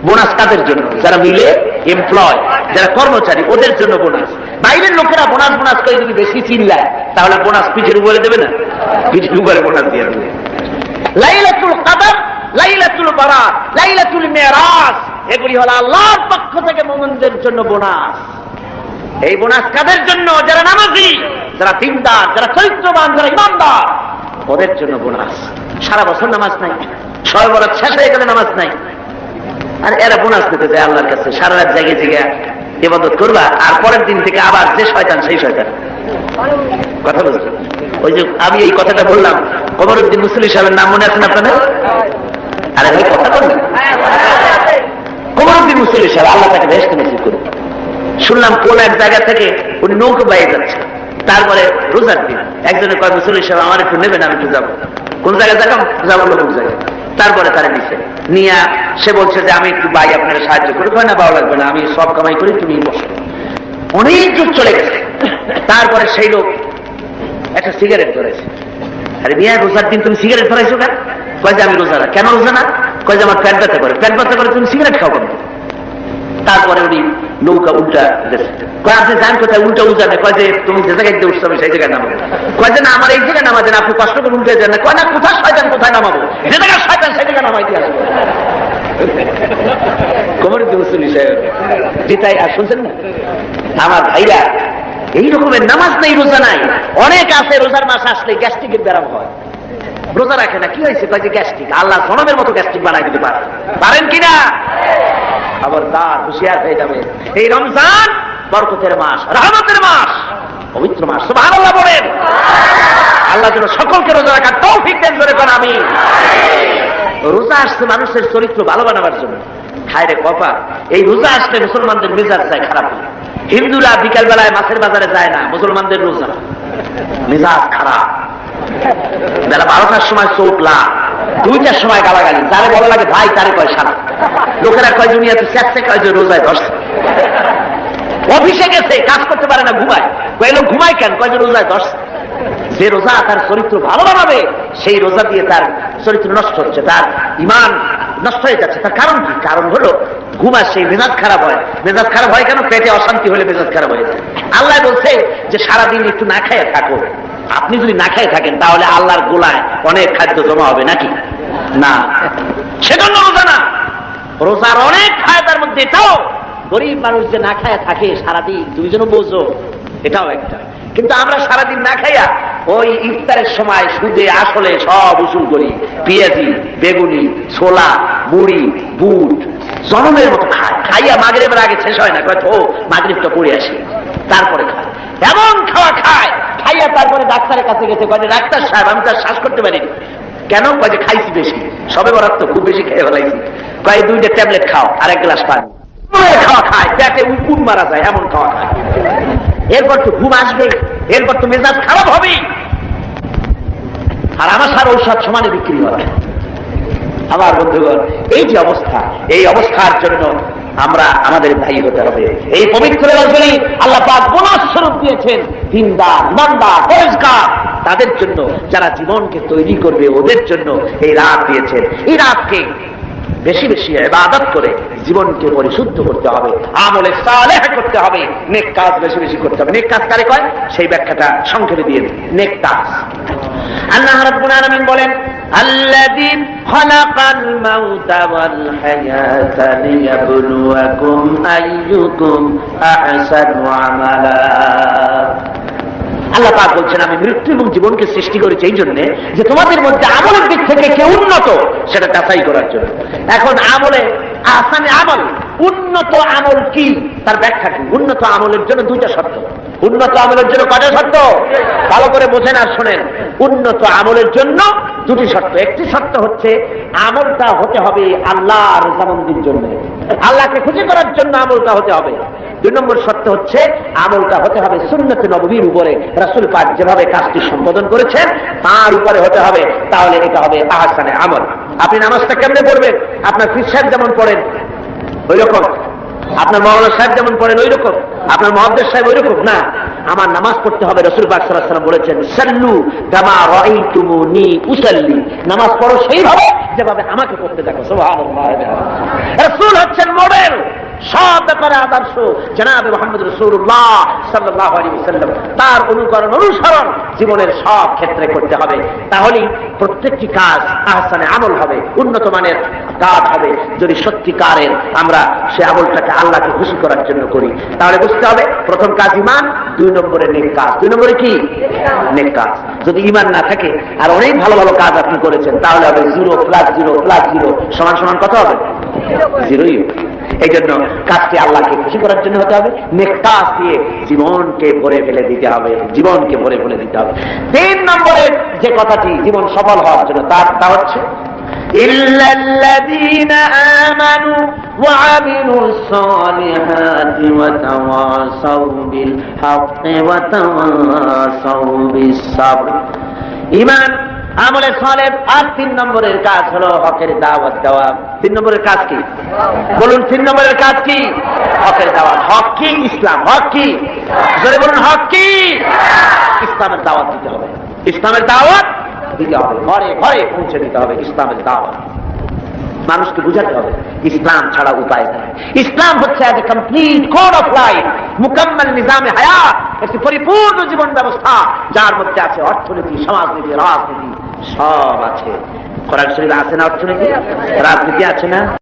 Speaker 1: বোনাস কাদের জন্য? যারা মিলে এমপ্লয়, যারা কর্মচারী, ওদের জন্য বোনাস। বাইরের লোকেরা বোনাস বোনাস করে যদি বেশি চিল্লায়, তাহলে বোনাস পিঠের উপরে দেবে না, পিঠের উপরে বোনাস দিয়ে দেবে। লাইলাতুল কদর, লাইলাতুল বারাত, লাইলাতুল মেরাজ, এগুলি হলো আল্লাহর পক্ষ থেকে মুমিনদের জন্য বোনাস। এই বোনাস কাদের জন্য? যারা নামাজি, যারা দিনদার, যারা চরিত্রবান, যারা ইমানদার, ওদের জন্য বোনাস। সারা বছর নামাজ নাই, শবে বরাত শেষ হয়ে গেলে নামাজ নাই, আর এরা বোনাস দিতে যায় আল্লাহর কাছে। সারা রাত জায়গায় জায়গায় ইবাদত করবা, আর পরের দিন থেকে আবার যে শয়তান সেই শয়তান। কথা বলছেন? ওই যে আমি এই কথাটা বললাম, কমরউদ্দিন মুসলি সাহেবের নাম মনে আছেন আপনাদের? আরে ভাই কথা বললেন, কমরউদ্দিন মুসলি সাহেব, আল্লাহ তাকে বেহেশতে নসিব করুন। শুনলাম কোন এক জায়গা থেকে উনি নৌকা বাইয়ে যাচ্ছে, তারপরে রোজার দিন একজনে কয় মুসলি সাহেব আমার একটু নেবেন, আমি একটু যাবো। কোন জায়গায় যাবো? কোন জায়গায়। তারপরে তারা নিচে নিয়ে সে বলছে যে আমি একটু ভাই আপনারা সাহায্য করি। হয় না, ভালো লাগবে না, আমি সব কামাই করি, তুমি বসো। অনেক দূর চলে গেছে। তারপরে সেই লোক একটা সিগারেট ধরেছে। আরে মিয়া, রোজার দিন তুমি সিগারেট ধরাইছো কেন? কয় যে আমি রোজা না। কেন রোজা না? কয় যে আমার পেট ব্যথা করে। পেট ব্যথা করে তুমি সিগারেট খাও কেন? তারপরে উনি
Speaker 3: নৌকা উল্টা কয় আপনি যান কোথায় উল্টা উল্টা না কয় যে তুমি যে জায়গায় উঠছো আমি সেই জায়গায় নামাবো কয় যে না আমার এই জায়গায় নামা দেন আপনি কষ্ট করে উল্টে যান না কয় না কোথায় শয়তান কোথায় নামাবো যে জায়গায় শয়তান সেই জায়গায় নামাই দিয়ে আসবো কমরুদ্দিন মুসলিম সাহেব জিতাই আর শুনছেন না আমার ভাইরা এই রকমের নামাজ নেই রোজা নাই অনেক আছে রোজার মাস আসলে গ্যাস্ট্রিকের ব্যারাম হয় রোজা রাখে না কি হয়েছে কয় যে গ্যাস্ট্রিক আল্লাহ জনমের মতো গ্যাস্ট্রিক বানাই দিতে পারেন কিনা আবার তার হুঁশিয়ার হয়ে যাবে এই রমজান বরকতের মাস রহমতের মাস পবিত্র মাস সুবহানাল্লাহ বলেন আল্লাহ যেন সকলকে রোজা রাখার তৌফিক দেন জোরে কোন আমিন রোজা আসছে মানুষের চরিত্র ভালো বানাবার জন্য খায় রে কপা এই রোজা আসলে মুসলমানদের মেজাজ যায় খারাপ হয় হিন্দুরা বিকাল বেলায় মাছের বাজারে যায় না মুসলমানদের রোজা মেজাজ খারাপ বেলা 12টার সময় চোখলা 2টার সময় গালাগালি যারে বলা লাগে ভাই তারে কয় সারা লোকেরা কয় দুনিয়াতে চেষ্টা কয় যে রোজায় ধরছে অফিসে গেছে কাজ করতে পারে না ঘুমায় কয় লোক ঘুমায় কেন কয় যে রোজায় ধরছে যে রোজা তার চরিত্র ভালো বানাবে সেই রোজা দিয়ে তার চরিত্র নষ্ট হচ্ছে তার ঈমান নষ্ট হয়ে যাচ্ছে তার কারণ কি কারণ হলো ঘুম আসে মেজাজ খারাপ হয় মেজাজ খারাপ হয় কেন পেটে অশান্তি হলে মেজাজ খারাপ হয়ে যায় আল্লাহ বলছে যে সারাদিন একটু না খেয়ে থাকো আপনি যদি না খেয়ে থাকেন তাহলে আল্লাহর গোলায় অনেক খাদ্য জমা হবে নাকি না সেজন্য রোজা না রোজার অনেক ফায়দার মধ্যে এটাও গরিব মানুষ যে না খায় থাকে সারাদিন দুইজনও বোঝো এটাও একটা কিন্তু আমরা সারাদিন না খাইয়া ওই ইফতারের সময় সুদে আসলে সব উসুল করি পেঁয়াজি বেগুনি ছোলা মুড়ি বুট জনমের মতো খাইয়া মাগরিবের আগে শেষ হয় না কয় ও মাগরিবটা পড়ে আসি তারপরে খায় এমন খাওয়া খায় খাইয়া তারপরে ডাক্তারের কাছে গেছে কয় ডাক্তার সাহেব আমি তার শ্বাস করতে পারিনি কেন কয় যে খাইছি বেশি সবে বরাত তো খুব বেশি খেয়ে ফেলাইছি কয় 2টা ট্যাবলেট খাও আর 1 গ্লাস পানি খাওয়া খায় পেটে উকুন মারা যায় এমন খাওয়া খায় এরপর তো ঘুম আসবে এরপর তো মেজাজ খারাপ হবে আর আমার সার ঔষধ সমানে বিক্রি হবে আমার বন্ধুগণ এই যে অবস্থা এই অবস্থার জন্য আমরা আমাদের ভাই হতে হবে এই পবিত্র রজনী আল্লাহ পাক বোনাস স্বরূপ দিয়েছেন দিনদার ইমানদার পরেজগার তাদের জন্য যারা জীবনকে তৈরি করবে ওদের জন্য এই রাত দিয়েছেন এই রাতকে বেশি বেশি ইবাদত করে জীবনকে পরিশুদ্ধ করতে হবে আমলে সালেহ করতে হবে নেক কাজ বেশি বেশি করতে হবে নেক কাজ কারে কয় সেই ব্যাখ্যাটা সংক্ষেপে দিয়ে দিই নেক কাজ আল্লাহ রাব্বুল আলামিন বলেন আল্লাযী খালাকাল মাউতা ওয়াল হায়াতা লিয়াবলুয়াকুম আইয়ুকুম আহসানু আমালা আল্লাহ পাক বলছেন আমি মৃত্যু এবং জীবনকে সৃষ্টি করেছি এই জন্য যে তোমাদের মধ্যে আমলের দিক থেকে কে উন্নত সেটা যাচাই করার জন্য এখন আমলে আহসানে আমল উন্নত আমল কি তার ব্যাখ্যা কি উন্নত আমলের জন্য 2টা শর্ত উন্নত আমলের জন্য কয়টা শর্ত ভালো করে বোঝেন আর শোনেন উন্নত আমলের জন্য 2টি শর্ত একটি শর্ত হচ্ছে আমলটা হতে হবে আল্লাহর রজামন্দির জন্য আল্লাহকে খুশি করার জন্য আমলটা হতে হবে 2 নম্বর শর্ত হচ্ছে আমলটা হতে হবে সুন্নতে নববীর উপরে রাসূল পাক যেভাবে কাজটি সম্পাদন করেছেন তার উপরে হতে হবে তাহলে এটা হবে আহসানে আমল আপনি নামাজটা কেমনে পড়বেন আপনার পীর সাহেব যেমন পড়েন ওই রকম আপনার মাওলানা সাহেব যেমন পড়েন ওই রকম আপনার মুহাদ্দিস সাহেব ওই রকম না আমার নামাজ পড়তে হবে রাসূল পাক সাল্লাল্লাহু আলাইহি ওয়াসাল্লাম বলেছেন সাল্লু কামা রাআইতুমুনি উসাল্লি নামাজ পড়ো সেইভাবে যেভাবে আমাকে পড়তে দেখো সুবহানাল্লাহ রাসূল হচ্ছেন মডেল সব ব্যাপারে আদর্শ জনাবে মুহাম্মদ রাসূলুল্লাহ সাল্লাল্লাহু আলাইহি ওয়াসাল্লাম তার অনুকরণ অনুসরণ জীবনের সব ক্ষেত্রে করতে হবে তাহলেই প্রত্যেকটি কাজ আহসানে আমল হবে উন্নত মানের কাজ হবে যদি সত্যিকারের আমরা সে আমলটাকে আল্লাহকে খুশি করার জন্য করি তাহলে বুঝতে হবে প্রথম কাজ ঈমান 2 নম্বরে নেক কাজ 2 নম্বরে কি নেক কাজ যদি ঈমান না থাকে আর অনেক ভালো ভালো কাজ আপনি করেছেন তাহলে হবে 0 + 0 + 0 সমান সমান কত হবে 0ই এই জন্য কাজটি আল্লাহকে খুশি করার জন্য হতে হবে নেক কাজ দিয়ে জীবনকে ভরে ফেলে দিতে হবে জীবনকে ভরে ফেলে দিতে হবে 3 নম্বরের যে কথাটি জীবন সফল হওয়ার জন্য তা হচ্ছে ইল্লাল্লাযীনা আমানু ওয়া আমিলুস সালিহাতি ওয়া তাওয়াসাউ বিল হাক্কি ওয়া তাওয়াসাউ বিস সাবর ঈমান আমলে সালেহ আর 3 নম্বরের কাজ হলো হকের দাওয়াত দেওয়া 3 নম্বরের কাজ কি বলুন 3 নম্বরের কাজ কি হকের দাওয়াত হক কি ইসলাম হক কি জোরে বলুন হক কি ইসলামের দাওয়াত দিতে হবে ইসলামের দাওয়াত দিতে হবে ঘরে ঘরে পৌঁছে দিতে হবে ইসলামের দাওয়াত মানুষকে বুঝাতে হবে ইসলাম ছাড়া উপায় নেই। ইসলাম হচ্ছে as a complete code of life, মুকাম্মাল নিজামে হায়াত, একটি পরিপূর্ণ জীবন ব্যবস্থা যার মধ্যে আছে অর্থনীতি, সমাজনীতি, রাজনীতি, সব আছে। কোরআন শরীফে আছে না অর্থনীতি, রাজনীতি আছে না?